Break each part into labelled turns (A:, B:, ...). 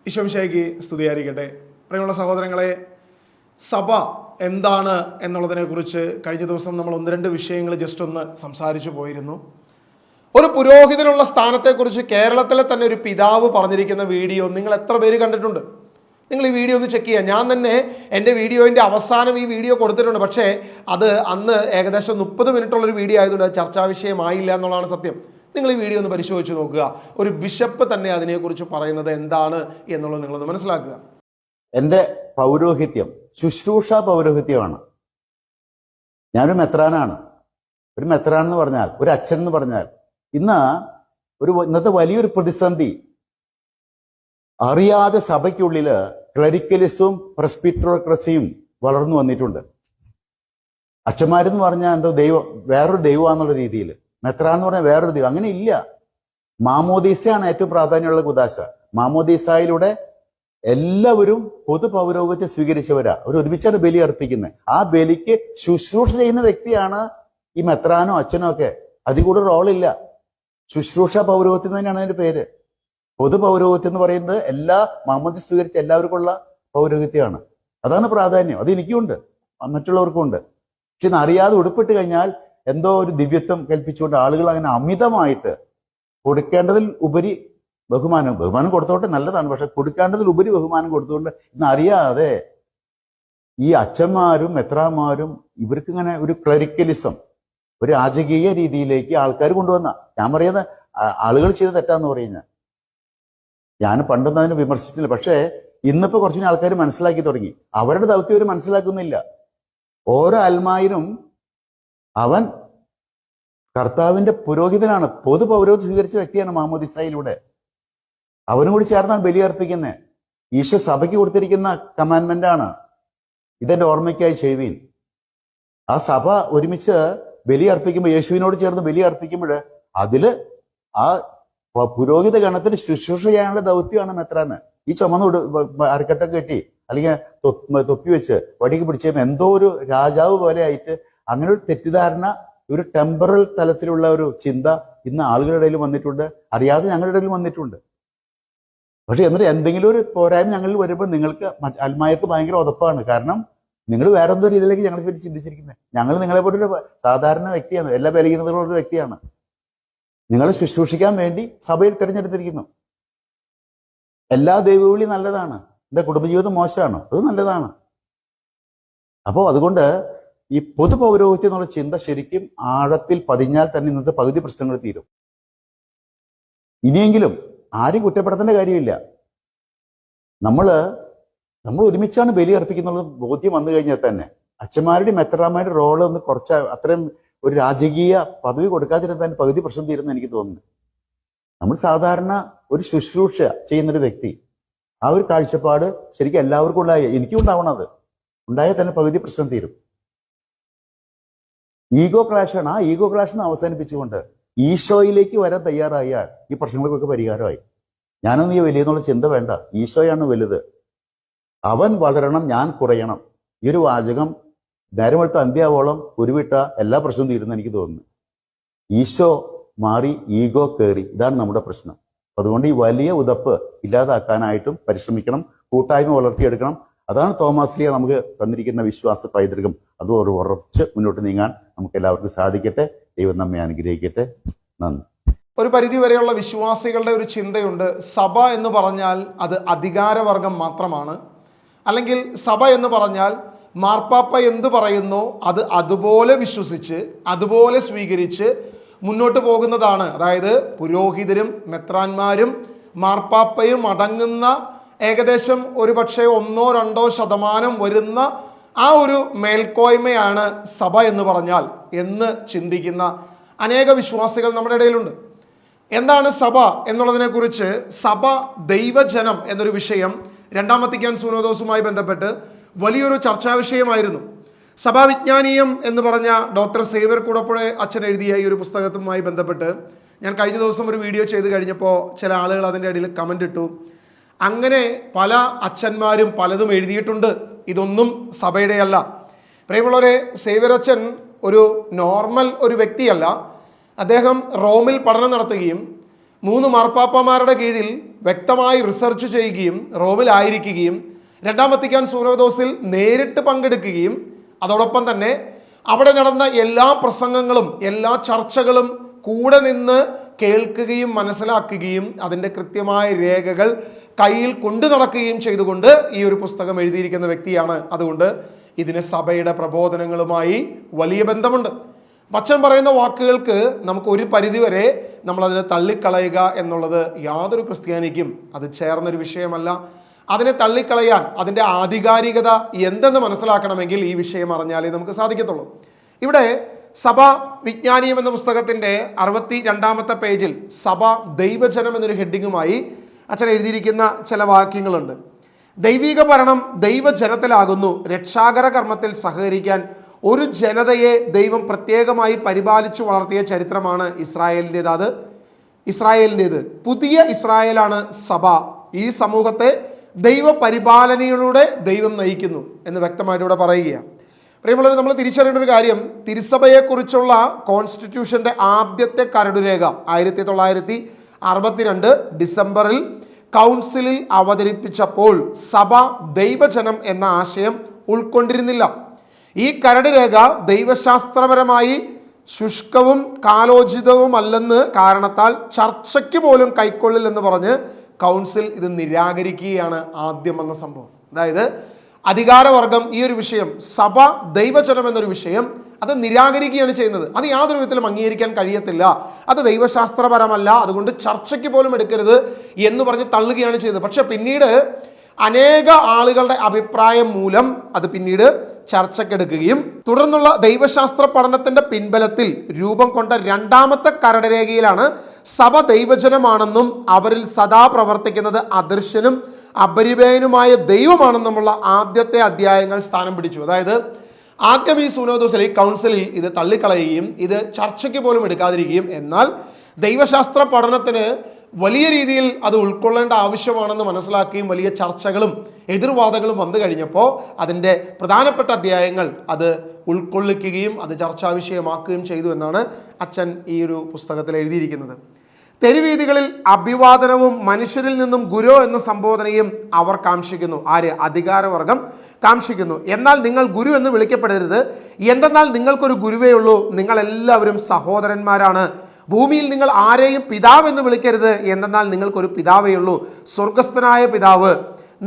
A: ഈശോമിശിഹായ്ക്ക് സ്തുതിയായിരിക്കട്ടെ. പ്രിയമുള്ള സഹോദരങ്ങളെ, സഭ എന്താണ് എന്നുള്ളതിനെക്കുറിച്ച് കഴിഞ്ഞ ദിവസം നമ്മൾ ഒന്ന് രണ്ട് വിഷയങ്ങൾ ജസ്റ്റ് ഒന്ന് സംസാരിച്ചു പോയിരുന്നു. ഒരു പുരോഹിതനുള്ള സ്ഥാനത്തെക്കുറിച്ച് കേരളത്തിലെ തന്നെ ഒരു പിതാവ് പറഞ്ഞിരിക്കുന്ന വീഡിയോ നിങ്ങൾ എത്ര പേര് കണ്ടിട്ടുണ്ട്? നിങ്ങൾ ഈ വീഡിയോ ഒന്ന് ചെക്ക് ചെയ്യുക. ഞാൻ തന്നെ എൻ്റെ വീഡിയോൻ്റെ അവസാനം ഈ വീഡിയോ കൊടുത്തിട്ടുണ്ട്. പക്ഷേ അത് അന്ന് ഏകദേശം 30 മിനിറ്റുള്ളൊരു വീഡിയോ ആയതുകൊണ്ട് അത് ചർച്ചാ വിഷയമായില്ല എന്നുള്ളതാണ് സത്യം. നിങ്ങൾ ഈ വീഡിയോ ഒന്ന് പരിശോധിച്ച് നോക്കുക. ഒരു ബിഷപ്പ് തന്നെ അതിനെക്കുറിച്ച് പറയുന്നത് എന്താണ് എന്നുള്ളത് നിങ്ങളൊന്ന് മനസ്സിലാക്കുക.
B: എൻ്റെ പൗരോഹിത്യം ശുശ്രൂഷ പൗരോഹിത്യമാണ്. ഞാനൊരു മെത്രാനാണ്. ഒരു മെത്രാൻ എന്ന് പറഞ്ഞാൽ, ഒരു അച്ഛൻ എന്ന് പറഞ്ഞാൽ, ഇന്നത്തെ വലിയൊരു പ്രതിസന്ധി, അറിയാതെ സഭയ്ക്കുള്ളില് ക്ലറിക്കലിസവും പ്രസ്ബിറ്ററോക്രസിയും വളർന്നു വന്നിട്ടുണ്ട്. അച്ഛന്മാരെന്ന് പറഞ്ഞാൽ എന്തോ വേറൊരു ദൈവമാന്നുള്ള രീതിയിൽ, മെത്രാൻ എന്ന് പറഞ്ഞാൽ വേറൊരു ദൈവം. അങ്ങനെ ഇല്ല. മാമോദീസയാണ് ഏറ്റവും പ്രാധാന്യമുള്ള കുദാശ. മാമോദീസായിലൂടെ എല്ലാവരും പൊതു പൗരോഹിത്യം സ്വീകരിച്ചവരാ. ഒരുമിച്ചാണ് ബലി അർപ്പിക്കുന്നത്. ആ ബലിക്ക് ശുശ്രൂഷ ചെയ്യുന്ന വ്യക്തിയാണ് ഈ മെത്രാനോ അച്ഛനോ ഒക്കെ. അതിൽ കൂടെ റോളില്ല. ശുശ്രൂഷ പൗരോഹിത്യം തന്നെയാണ് അതിന്റെ പേര്. പൊതു പൗരോഹിത്യം എന്ന് പറയുന്നത് എല്ലാ മാമോദീസ സ്വീകരിച്ച എല്ലാവർക്കുള്ള പൗരോഹിത്യമാണ്. അതാണ് പ്രാധാന്യം. അത് എനിക്കുണ്ട്, മറ്റുള്ളവർക്കും ഉണ്ട്. പക്ഷെ ഇന്ന് അറിയാതെ ഉടുപ്പിട്ട് കഴിഞ്ഞാൽ എന്തോ ഒരു ദിവ്യത്വം കൽപ്പിച്ചുകൊണ്ട് ആളുകൾ അങ്ങനെ അമിതമായിട്ട് കൊടുക്കേണ്ടതിൽ ഉപരി ബഹുമാനം കൊടുത്തോട്ടെ, നല്ലതാണ്. പക്ഷെ കൊടുക്കേണ്ടതിൽ ഉപരി ബഹുമാനം കൊടുത്തുകൊണ്ട് ഇന്ന് അറിയാതെ ഈ അച്ഛന്മാരും മെത്രാന്മാരും ഇവർക്കിങ്ങനെ ഒരു ക്ലറിക്കലിസം, ഒരു രാജകീയ രീതിയിലേക്ക് ആൾക്കാർ കൊണ്ടുവന്ന, ഞാൻ പറയുന്നത് ആളുകൾ ചെയ്ത് തെറ്റാന്ന് പറയുന്നത്. ഞാൻ പണ്ടൊന്നും അതിനെ വിമർശിച്ചില്ല. പക്ഷേ ഇന്നിപ്പോ കുറച്ചു ആൾക്കാർ മനസ്സിലാക്കി തുടങ്ങി. അവരുടെ ദൗത്യം അവർ മനസ്സിലാക്കുന്നില്ല. ഓരോ അൽമായനും അവൻ കർത്താവിന്റെ പുരോഹിതനാണ്. പൊതു പൗരോഹിത്യം സ്വീകരിച്ച വ്യക്തിയാണ് മാമോദിസായിലൂടെ. അവനും കൂടി ചേർന്നാണ് ബലി അർപ്പിക്കുന്നത്. ഈശോ സഭയ്ക്ക് കൊടുത്തിരിക്കുന്ന കമാൻഡ്മെന്റ് ആണ്, ഇതെന്റെ ഓർമ്മയ്ക്കായി ചെയ്യുവീൻ. ആ സഭ ഒരുമിച്ച് ബലി അർപ്പിക്കുമ്പോൾ, യേശുവിനോട് ചേർന്ന് ബലി അർപ്പിക്കുമ്പോൾ അതില് ആ പുരോഹിത ഗണത്തിന് ശുശ്രൂഷ ചെയ്യാനുള്ള ദൗത്യമാണ് മെത്രാന്. ഈ ചുമന്ന് അരക്കെട്ടൊക്കെ കെട്ടി അല്ലെങ്കിൽ തൊപ്പി വെച്ച് വടിക്ക് പിടിച്ചപ്പോൾ എന്തോ ഒരു രാജാവ് പോലെ ആയിട്ട്, അങ്ങനെ ഒരു തെറ്റിദ്ധാരണ, ഒരു ടെമ്പറൽ തലത്തിലുള്ള ഒരു ചിന്ത ഇന്ന് ആളുകളുടെ ഇടയിൽ വന്നിട്ടുണ്ട്. അറിയാതെ ഞങ്ങളുടെ ഇടയിൽ വന്നിട്ടുണ്ട്. പക്ഷെ എന്നിട്ട് എന്തെങ്കിലും ഒരു പോരായ്മ ഞങ്ങളിൽ വരുമ്പോൾ നിങ്ങൾക്ക് അൽമായർക്ക് ഭയങ്കര ഉതപ്പാണ്. കാരണം നിങ്ങൾ വേറെ എന്തോ രീതിയിലേക്ക് ഞങ്ങളെ പറ്റി ചിന്തിച്ചിരിക്കുന്നത്. ഞങ്ങൾ നിങ്ങളെ പോലൊരു സാധാരണ വ്യക്തിയാണ്, എല്ലാ ബലഹീനതകളുള്ള ഒരു വ്യക്തിയാണ്. നിങ്ങളെ ശുശ്രൂഷിക്കാൻ വേണ്ടി സഭയിൽ തിരഞ്ഞെടുത്തിരിക്കുന്നു. എല്ലാ ദൈവവിളി നല്ലതാണ്. എന്റെ കുടുംബജീവിതം മോശമാണ്, അത് നല്ലതാണ്. അപ്പോൾ അതുകൊണ്ട് ഈ പൊതു പൗരോഹിത്യം എന്നുള്ള ചിന്ത ശരിക്കും ആഴത്തിൽ പതിഞ്ഞാൽ തന്നെ ഇന്നത്തെ പകുതി പ്രശ്നങ്ങൾ തീരും. ഇനിയെങ്കിലും ആരും കുറ്റപ്പെടുത്തേണ്ട കാര്യമില്ല. നമ്മൾ ഒരുമിച്ചാണ് ബലി അർപ്പിക്കുന്നുള്ള ബോധ്യം വന്നു കഴിഞ്ഞാൽ തന്നെ അച്ഛന്മാരുടെയും മെത്രാന്മാരുടെ റോള് ഒന്ന് കുറച്ച് അത്രയും ഒരു രാജകീയ പദവി കൊടുക്കാതിരുന്ന തന്നെ പകുതി പ്രശ്നം തീരുന്ന എനിക്ക് തോന്നുന്നു. നമ്മൾ സാധാരണ ഒരു ശുശ്രൂഷ ചെയ്യുന്നൊരു വ്യക്തി, ആ ഒരു കാഴ്ചപ്പാട് ശരിക്കും എല്ലാവർക്കും എനിക്കും ഉണ്ടാവണം. അത് ഉണ്ടായാൽ തന്നെ പകുതി പ്രശ്നം തീരും. ഈഗോ ക്ലാഷാണ്. ആ ഈഗോ ക്ലാഷിനെ അവസാനിപ്പിച്ചുകൊണ്ട് ഈശോയിലേക്ക് വരാൻ തയ്യാറായാൽ ഈ പ്രശ്നങ്ങൾക്കൊക്കെ പരിഹാരമായി. ഞാനൊന്നും ഈ വലിയെന്നുള്ള ചിന്ത വേണ്ട. ഈശോയാണ് വലുത്. അവൻ വളരണം, ഞാൻ കുറയണം. ഈ ഒരു വാചകം നേരം വെളുത്ത അന്ത്യാവോളം ഉരുവിട്ട എല്ലാ പ്രശ്നവും തീരുന്ന എനിക്ക് തോന്നുന്നു. ഈശോ മാറി, ഈഗോ കയറി. ഇതാണ് നമ്മുടെ പ്രശ്നം. അതുകൊണ്ട് ഈ വലിയ ഉതപ്പ് ഇല്ലാതാക്കാനായിട്ടും പരിശ്രമിക്കണം, കൂട്ടായ്മ വളർത്തിയെടുക്കണം. അതാണ് തോമാസ് ലീഹ നമുക്ക് തന്നിരിക്കുന്ന വിശ്വാസ പൈതൃകം. അത് ഉറച്ച് മുന്നോട്ട് നീങ്ങാൻ നമുക്ക് എല്ലാവർക്കും സാധിക്കട്ടെ. ദൈവം നമ്മെ അനുഗ്രഹിക്കട്ടെ. നന്ദി.
A: ഒരു പരിധി വരെയുള്ള വിശ്വാസികളുടെ ഒരു ചിന്തയുണ്ട്, സഭ എന്ന് പറഞ്ഞാൽ അത് അധികാരവർഗം മാത്രമാണ്, അല്ലെങ്കിൽ സഭ എന്ന് പറഞ്ഞാൽ മാർപ്പാപ്പ എന്ത് പറയുന്നോ അത് അതുപോലെ വിശ്വസിച്ച് അതുപോലെ സ്വീകരിച്ച് മുന്നോട്ട് പോകുന്നതാണ്. അതായത് പുരോഹിതരും മെത്രാന്മാരും മാർപ്പാപ്പയും അടങ്ങുന്ന ഏകദേശം ഒരു പക്ഷേ 1-2% വരുന്ന ആ ഒരു മേൽക്കോയ്മയാണ് സഭ എന്ന് പറഞ്ഞാൽ എന്ന് ചിന്തിക്കുന്ന അനേക വിശ്വാസികൾ നമ്മുടെ ഇടയിലുണ്ട്. എന്താണ് സഭ എന്നുള്ളതിനെക്കുറിച്ച്, സഭ ദൈവജനം എന്നൊരു വിഷയം രണ്ടാം വത്തിക്കാൻ സുനോദോസുമായി ബന്ധപ്പെട്ട് വലിയൊരു ചർച്ചാ വിഷയമായിരുന്നു. സഭാവിജ്ഞാനീയം എന്ന് പറഞ്ഞ ഡോക്ടർ സേവ്യർ കൂടപ്പുഴ അച്ഛൻ എഴുതിയ ഈ ഒരു പുസ്തകത്തുമായി ബന്ധപ്പെട്ട് ഞാൻ കഴിഞ്ഞ ദിവസം ഒരു വീഡിയോ ചെയ്ത് കഴിഞ്ഞപ്പോൾ ചില ആളുകൾ അതിൻ്റെ ഇടയിൽ കമൻ്റ് ഇട്ടു. അങ്ങനെ പല അച്ഛന്മാരും പലതും എഴുതിയിട്ടുണ്ട്, ഇതൊന്നും സഭയുടെയല്ല. പ്രിയമുള്ളവരെ, സേവ്യർ അച്ഛൻ ഒരു നോർമൽ ഒരു വ്യക്തിയല്ല. അദ്ദേഹം റോമിൽ പഠനം നടത്തുകയും 3 മാർപ്പാപ്പമാരുടെ കീഴിൽ വ്യക്തമായി റിസർച്ച് ചെയ്യുകയും റോമിലായിരിക്കുകയും രണ്ടാം വത്തിക്കാൻ സൂനോദോസിൽ നേരിട്ട് പങ്കെടുക്കുകയും അതോടൊപ്പം തന്നെ അവിടെ നടന്ന എല്ലാ പ്രസംഗങ്ങളും എല്ലാ ചർച്ചകളും കൂടെ നിന്ന് കേൾക്കുകയും മനസ്സിലാക്കുകയും അതിൻ്റെ കൃത്യമായ രേഖകൾ കയ്യിൽ കൊണ്ടു നടക്കുകയും ചെയ്തുകൊണ്ട് ഈ ഒരു പുസ്തകം എഴുതിയിരിക്കുന്ന വ്യക്തിയാണ്. അതുകൊണ്ട് ഇതിന് സഭയുടെ പ്രബോധനങ്ങളുമായി വലിയ ബന്ധമുണ്ട്. അച്ഛൻ പറയുന്ന വാക്കുകൾക്ക് നമുക്ക് ഒരു പരിധിവരെ നമ്മളതിനെ തള്ളിക്കളയുക എന്നുള്ളത് യാതൊരു ക്രിസ്ത്യാനിക്കും അത് ചേർന്നൊരു വിഷയമല്ല. അതിനെ തള്ളിക്കളയാൻ അതിൻ്റെ ആധികാരികത എന്തെന്ന് മനസ്സിലാക്കണമെങ്കിൽ ഈ വിഷയം അറിഞ്ഞാലേ നമുക്ക് സാധിക്കത്തുള്ളൂ. ഇവിടെ സഭ വിജ്ഞാനീയം എന്ന പുസ്തകത്തിൻ്റെ 62-ാമത്തെ പേജിൽ സഭ ദൈവജനം എന്നൊരു ഹെഡിങ്ങുമായി അച്ഛൻ എഴുതിയിരിക്കുന്ന ചില വാക്യങ്ങളുണ്ട്. ദൈവിക ഭരണം ദൈവജനത്തിലാകുന്നു. രക്ഷാകര കർമ്മത്തിൽ സഹകരിക്കാൻ ഒരു ജനതയെ ദൈവം പ്രത്യേകമായി പരിപാലിച്ചു വളർത്തിയ ചരിത്രമാണ് ഇസ്രായേലിൻ്റേത്. പുതിയ ഇസ്രായേലാണ് സഭ. ഈ സമൂഹത്തെ ദൈവ പരിപാലനയിലൂടെ ദൈവം നയിക്കുന്നു എന്ന് വ്യക്തമായിട്ട് ഇവിടെ പറയുകയാണ്. പ്രിയമുള്ളവർ, നമ്മൾ തിരിച്ചറിയേണ്ട ഒരു കാര്യം, തിരുസഭയെക്കുറിച്ചുള്ള കോൺസ്റ്റിറ്റ്യൂഷന്റെ ആദ്യത്തെ കരടുരേഖ 1962 ഡിസംബറിൽ കൗൺസിലിൽ അവതരിപ്പിച്ചപ്പോൾ സഭ ദൈവജനം എന്ന ആശയം ഉൾക്കൊണ്ടിരുന്നില്ല. ഈ കരടുരേഖ ദൈവശാസ്ത്രപരമായി ശുഷ്കവും കാലോചിതവുമല്ലെന്ന് കാരണത്താൽ ചർച്ചയ്ക്ക് പോലും കൈക്കൊള്ളില്ലെന്ന് പറഞ്ഞ് കൗൺസിൽ ഇത് നിരാകരിക്കുകയാണ് ആദ്യം വന്ന സംഭവം. അതായത് അധികാരവർഗം ഈ ഒരു വിഷയം, സഭ ദൈവജനം എന്നൊരു വിഷയം, അത് നിരാകരിക്കുകയാണ് ചെയ്യുന്നത്. അത് യാതൊരു വിധത്തിലും അംഗീകരിക്കാൻ കഴിയത്തില്ല, അത് ദൈവശാസ്ത്രപരമല്ല, അതുകൊണ്ട് ചർച്ചയ്ക്ക് പോലും എടുക്കരുത് എന്ന് പറഞ്ഞ് തള്ളുകയാണ് ചെയ്തത്. പക്ഷെ പിന്നീട് അനേക ആളുകളുടെ അഭിപ്രായം മൂലം അത് പിന്നീട് ചർച്ചയ്ക്കെടുക്കുകയും തുടർന്നുള്ള ദൈവശാസ്ത്ര പഠനത്തിന്റെ പിൻബലത്തിൽ രൂപം കൊണ്ട 2ാമത്തെ കരടുരേഖയിലാണ് സഭ ദൈവജനമാണെന്നും അവരിൽ സദാ പ്രവർത്തിക്കുന്നത് അദൃശ്യനും അപരിമേയനുമായ ദൈവമാണെന്നുമുള്ള ആദ്യത്തെ അധ്യായങ്ങൾ സ്ഥാനം പിടിച്ചു. അതായത് ആദ്യം ഈ സൂനോദോസിൽ, ഈ കൗൺസിലിൽ ഇത് തള്ളിക്കളയുകയും ഇത് ചർച്ചയ്ക്ക് പോലും എടുക്കാതിരിക്കുകയും, എന്നാൽ ദൈവശാസ്ത്ര പഠനത്തിന് വലിയ രീതിയിൽ അത് ഉൾക്കൊള്ളേണ്ട ആവശ്യമാണെന്ന് മനസ്സിലാക്കുകയും വലിയ ചർച്ചകളും എതിർവാദങ്ങളും വന്നു കഴിഞ്ഞപ്പോൾ അതിൻ്റെ പ്രധാനപ്പെട്ട അധ്യായങ്ങൾ അത് ഉൾക്കൊള്ളിക്കുകയും അത് ചർച്ചാ വിഷയമാക്കുകയും ചെയ്തു എന്നാണ് അച്ഛൻ ഈ ഒരു പുസ്തകത്തിൽ എഴുതിയിരിക്കുന്നത്. തെരുവീതികളിൽ അഭിവാദനവും മനുഷ്യരിൽ നിന്നും ഗുരു എന്ന സംബോധനയും അവർ കാംക്ഷിക്കുന്നു. ആര്? അധികാരവർഗം കാംക്ഷിക്കുന്നു. എന്നാൽ നിങ്ങൾ ഗുരു എന്ന് വിളിക്കപ്പെടരുത്, എന്തെന്നാൽ നിങ്ങൾക്കൊരു ഗുരുവേ ഉള്ളൂ, നിങ്ങളെല്ലാവരും സഹോദരന്മാരാണ്. ഭൂമിയിൽ നിങ്ങൾ ആരെയും പിതാവ് എന്ന് വിളിക്കരുത്, എന്തെന്നാൽ നിങ്ങൾക്കൊരു പിതാവേ ഉള്ളൂ, സ്വർഗസ്ഥനായ പിതാവ്.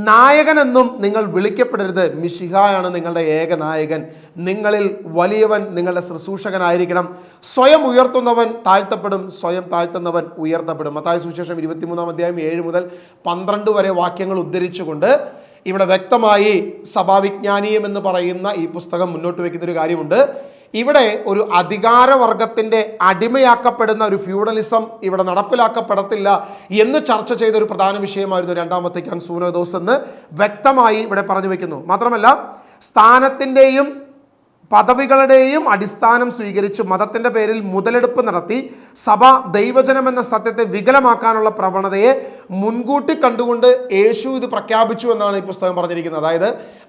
A: നായകനെന്നും നിങ്ങൾ വിളിക്കപ്പെടരുത്, മിശിഹായാണ് നിങ്ങളുടെ ഏക നായകൻ. നിങ്ങളിൽ വലിയവൻ നിങ്ങളുടെ ശുശ്രൂഷകനായിരിക്കണം. സ്വയം ഉയർത്തുന്നവൻ താഴ്ത്തപ്പെടും, സ്വയം താഴ്ത്തുന്നവൻ ഉയർത്തപ്പെടും. മത്തായി സുവിശേഷം 23-ാം അധ്യായം 7 മുതൽ 12 വരെ വാക്യങ്ങൾ ഉദ്ധരിച്ചുകൊണ്ട് ഇവിടെ വ്യക്തമായി സഭാവിജ്ഞാനീയം എന്ന് പറയുന്ന ഈ പുസ്തകം മുന്നോട്ട് വയ്ക്കുന്ന ഒരു കാര്യമുണ്ട്. ഇവിടെ ഒരു അധികാരവർഗത്തിൻ്റെ അടിമയാക്കപ്പെടുന്ന ഒരു ഫ്യൂഡലിസം ഇവിടെ നടപ്പിലാക്കപ്പെടത്തില്ല എന്ന് ചർച്ച ചെയ്ത ഒരു പ്രധാന വിഷയമായിരുന്നു 2ാം വത്തിക്കാൻ സൂനോദോസ് എന്ന് വ്യക്തമായി ഇവിടെ പറഞ്ഞു വെക്കുന്നു. മാത്രമല്ല, സ്ഥാനത്തിൻ്റെയും പദവികളുടെയും അടിസ്ഥാനം സ്വീകരിച്ച് മതത്തിൻ്റെ പേരിൽ മുതലെടുപ്പ് നടത്തി സഭ ദൈവജനം എന്ന സത്യത്തെ വികലമാക്കാനുള്ള പ്രവണതയെ മുൻകൂട്ടി കണ്ടുകൊണ്ട് യേശു ഇത് പ്രഖ്യാപിച്ചു എന്നാണ് ഈ പുസ്തകം പറഞ്ഞിരിക്കുന്നത്. അതായത്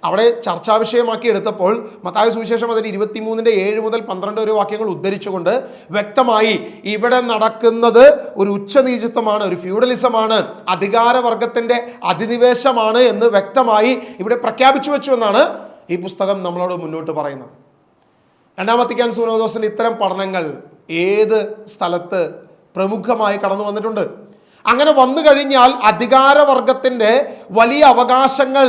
A: അവിടെ ചർച്ചാ വിഷയമാക്കി എടുത്തപ്പോൾ മത്തായി സുവിശേഷം അതിന് 23-ന്റെ 7 മുതൽ 12 വരെ വാക്യങ്ങൾ ഉദ്ധരിച്ചുകൊണ്ട് വ്യക്തമായി ഇവിടെ നടക്കുന്നത് ഒരു ഉച്ചനീചത്വമാണ്, ഒരു ഫ്യൂഡലിസമാണ്, അധികാരവർഗത്തിൻ്റെ അധിനിവേശമാണ് എന്ന് വ്യക്തമായി ഇവിടെ പ്രഖ്യാപിച്ചു വെച്ചു എന്നാണ് ഈ പുസ്തകം നമ്മളോട് മുന്നോട്ട് പറയുന്നത്. 2ാം വത്തിക്കാൻ സൂനോദോസിന്റെ ഇത്തരം പഠനങ്ങൾ ഏത് സ്ഥലത്ത് പ്രമുഖമായി കടന്നു വന്നിട്ടുണ്ട്. അങ്ങനെ വന്നു കഴിഞ്ഞാൽ അധികാരവർഗത്തിൻ്റെ വലിയ അവകാശങ്ങൾ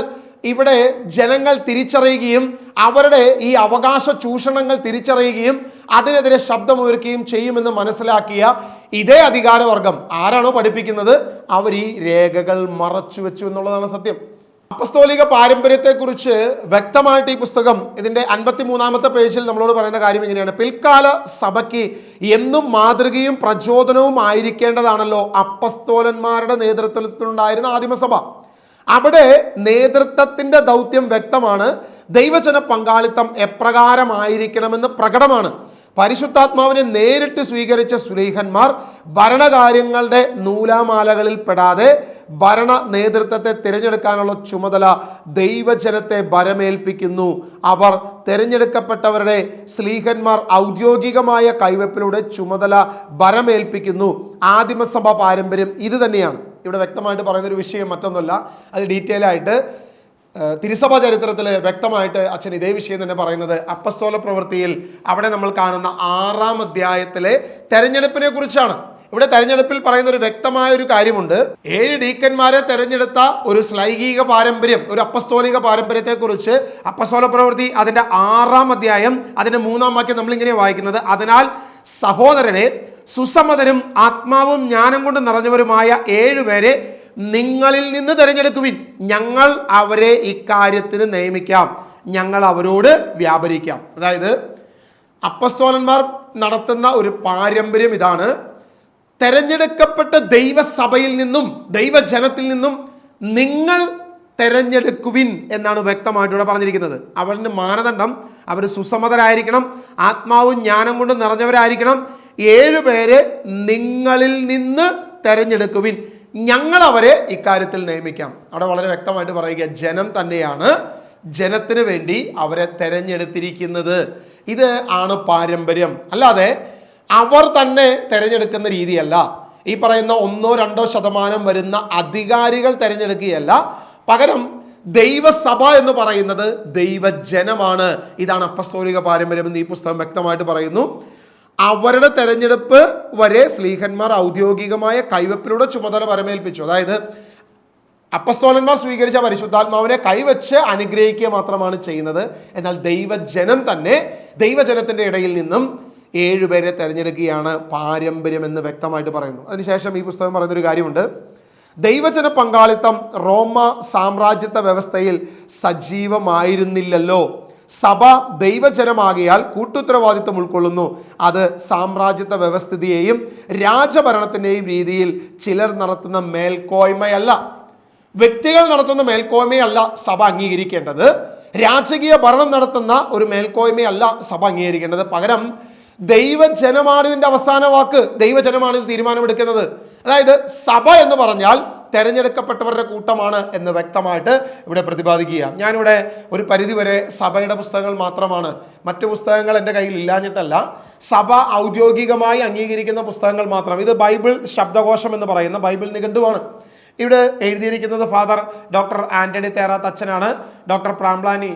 A: ഇവിടെ ജനങ്ങൾ തിരിച്ചറിയുകയും അവരുടെ ഈ അവകാശ ചൂഷണങ്ങൾ തിരിച്ചറിയുകയും അതിനെതിരെ ശബ്ദമുയർക്കുകയും ചെയ്യുമെന്ന് മനസ്സിലാക്കിയ ഇതേ അധികാരവർഗം ആരാണോ പഠിപ്പിക്കുന്നത്, അവർ ഈ രേഖകൾ മറച്ചു വെച്ചു എന്നുള്ളതാണ് സത്യം. അപ്പസ്തോലിക പാരമ്പര്യത്തെക്കുറിച്ച് വ്യക്തമായിട്ട് ഈ പുസ്തകം ഇതിൻ്റെ 53-ാമത്തെ പേജിൽ നമ്മളോട് പറയുന്ന കാര്യം ഇങ്ങനെയാണ്: പിൽക്കാല സഭയ്ക്ക് എന്നും മാതൃകയും പ്രചോദനവും ആയിരിക്കേണ്ടതാണല്ലോ അപ്പസ്തോലന്മാരുടെ നേതൃത്വത്തിലുണ്ടായിരുന്ന ആദിമസഭ. അവിടെ നേതൃത്വത്തിൻ്റെ ദൗത്യം വ്യക്തമാണ്. ദൈവജന പങ്കാളിത്തം എപ്രകാരമായിരിക്കണമെന്ന് പ്രകടമാണ്. പരിശുദ്ധാത്മാവിനെ നേരിട്ട് സ്വീകരിച്ച സുലൈഹന്മാർ ഭരണകാര്യങ്ങളുടെ നൂലാമാലകളിൽ പെടാതെ ഭരണ നേതൃത്വത്തെ തിരഞ്ഞെടുക്കാനുള്ള ചുമതല ദൈവജനത്തെ ഭരമേൽപ്പിക്കുന്നു. അവർ തിരഞ്ഞെടുക്കപ്പെട്ടവരുടെ സ്ലീഹന്മാർ ഔദ്യോഗികമായ കൈവെപ്പിലൂടെ ചുമതല ഭരമേൽപ്പിക്കുന്നു. ആദിമസഭ പാരമ്പര്യം ഇത് തന്നെയാണ്. ഇവിടെ വ്യക്തമായിട്ട് പറയുന്നൊരു വിഷയം മറ്റൊന്നുമല്ല, അത് ഡീറ്റെയിൽ ആയിട്ട് തിരുസഭാ ചരിത്രത്തിൽ വ്യക്തമായിട്ട് അച്ഛൻ ഇതേ വിഷയം തന്നെ പറയുന്നത് അപ്പസ്തോല പ്രവൃത്തിയിൽ അവിടെ നമ്മൾ കാണുന്ന 6-ാം അധ്യായത്തിലെ തെരഞ്ഞെടുപ്പിനെ കുറിച്ചാണ്. ഇവിടെ തെരഞ്ഞെടുപ്പിൽ പറയുന്ന ഒരു വ്യക്തമായ ഒരു കാര്യമുണ്ട്. 7 ഡീക്കന്മാരെ തെരഞ്ഞെടുത്ത ഒരു ശ്ലൈഹിക പാരമ്പര്യം, ഒരു അപ്പസ്തോലിക പാരമ്പര്യത്തെ കുറിച്ച് അപ്പസ്തോല പ്രവൃത്തി അതിന്റെ 6-ാം അധ്യായം അതിന്റെ 3-ാം വാക്യം നമ്മളിങ്ങനെ വായിക്കുന്നത്, അതിനാൽ സഹോദരനെ സുസമ്മതരും ആത്മാവും ജ്ഞാനം കൊണ്ട് നിറഞ്ഞവരുമായ 7 പേരെ നിങ്ങളിൽ നിന്ന് തിരഞ്ഞെടുക്കുവിൻ, ഞങ്ങൾ അവരെ ഇക്കാര്യത്തിന് നിയമിക്കാം, ഞങ്ങൾ അവരോട് വ്യാപരിക്കാം. അതായത് അപ്പസ്തോലന്മാർ നടത്തുന്ന ഒരു പാരമ്പര്യം ഇതാണ്. തെരഞ്ഞെടുക്കപ്പെട്ട ദൈവസഭയിൽ നിന്നും ദൈവജനത്തിൽ നിന്നും നിങ്ങൾ തെരഞ്ഞെടുക്കുവിൻ എന്നാണ് വ്യക്തമായിട്ട് ഇവിടെ പറഞ്ഞിരിക്കുന്നത്. അവരുടെ മാനദണ്ഡം അവർ സുസമ്മതരായിരിക്കണം, ആത്മാവും ജ്ഞാനം കൊണ്ട് നിറഞ്ഞവരായിരിക്കണം. 7 പേരെ നിങ്ങളിൽ നിന്ന് തെരഞ്ഞെടുക്കുവിൻ, ഞങ്ങൾ അവരെ ഇക്കാര്യത്തിൽ നിയമിക്കാം. അവിടെ വളരെ വ്യക്തമായിട്ട് പറയുക, ജനം തന്നെയാണ് ജനത്തിന് വേണ്ടി അവരെ തെരഞ്ഞെടുത്തിരിക്കുന്നത്. ഇത് ആണ് പാരമ്പര്യം. അല്ലാതെ അവർ തന്നെ തെരഞ്ഞെടുക്കുന്ന രീതിയല്ല. ഈ പറയുന്ന 1-2% വരുന്ന അധികാരികൾ തെരഞ്ഞെടുക്കുകയല്ല. പകരം ദൈവസഭ എന്ന് പറയുന്നത് ദൈവജനമാണ്. ഇതാണ് അപ്പസ്തോലിക പാരമ്പര്യം എന്ന് ഈ പുസ്തകം വ്യക്തമായിട്ട് പറയുന്നു. അവരുടെ തെരഞ്ഞെടുപ്പ് വരെ സ്ലീഹന്മാർ ഔദ്യോഗികമായ കൈവെപ്പിലൂടെ ചുമതല പരമേൽപ്പിച്ചു. അതായത് അപ്പസ്തോലന്മാർ സ്വീകരിച്ച പരിശുദ്ധാത്മാവിനെ കൈവച്ച് അനുഗ്രഹിക്കുക മാത്രമാണ് ചെയ്യുന്നത്. എന്നാൽ ദൈവജനം തന്നെ ദൈവജനത്തിന്റെ ഇടയിൽ നിന്നും 7 പേരെ തെരഞ്ഞെടുക്കുകയാണ് പാരമ്പര്യം എന്ന് വ്യക്തമായിട്ട് പറയുന്നു. അതിനുശേഷം ഈ പുസ്തകം പറയുന്നൊരു കാര്യമുണ്ട്. ദൈവജന പങ്കാളിത്തം റോമ സാമ്രാജ്യത്വ വ്യവസ്ഥയിൽ സജീവമായിരുന്നില്ലല്ലോ. സഭ ദൈവജനമാകിയാൽ കൂട്ടുത്തരവാദിത്വം ഉൾക്കൊള്ളുന്നു. അത് സാമ്രാജ്യത്വ വ്യവസ്ഥിതിയെയും രാജഭരണത്തിൻ്റെയും രീതിയിൽ ചിലർ നടത്തുന്ന മേൽക്കോയ്മയല്ല, വ്യക്തികൾ നടത്തുന്ന മേൽക്കോയ്മയല്ല സഭ അംഗീകരിക്കേണ്ടത്. രാജകീയ ഭരണം നടത്തുന്ന ഒരു മേൽക്കോയ്മയല്ല സഭ അംഗീകരിക്കേണ്ടത്. പകരം ദൈവജനമാണ് ഇതിന്റെ അവസാന വാക്ക്, ദൈവജനമാണ് ഇത് തീരുമാനമെടുക്കുന്നത്. അതായത് സഭ എന്ന് പറഞ്ഞാൽ തെരഞ്ഞെടുക്കപ്പെട്ടവരുടെ കൂട്ടമാണ് എന്ന് വ്യക്തമായിട്ട് ഇവിടെ പ്രതിപാദിക്കുക. ഞാനിവിടെ ഒരു പരിധിവരെ സഭയുടെ പുസ്തകങ്ങൾ മാത്രമാണ്, മറ്റു പുസ്തകങ്ങൾ എൻ്റെ കയ്യിൽ ഇല്ലാഞ്ഞിട്ടല്ല, സഭ ഔദ്യോഗികമായി അംഗീകരിക്കുന്ന പുസ്തകങ്ങൾ മാത്രം. ഇത് ബൈബിൾ ശബ്ദകോശം എന്ന് പറയുന്ന ബൈബിൾ നിഘണ്ടുവാണ്. ഇവിടെ എഴുതിയിരിക്കുന്നത് ഫാദർ ഡോക്ടർ ആന്റണി തേറാത്ത് അച്ഛനാണ്. ഡോക്ടർ പ്രാംബ്ലാനി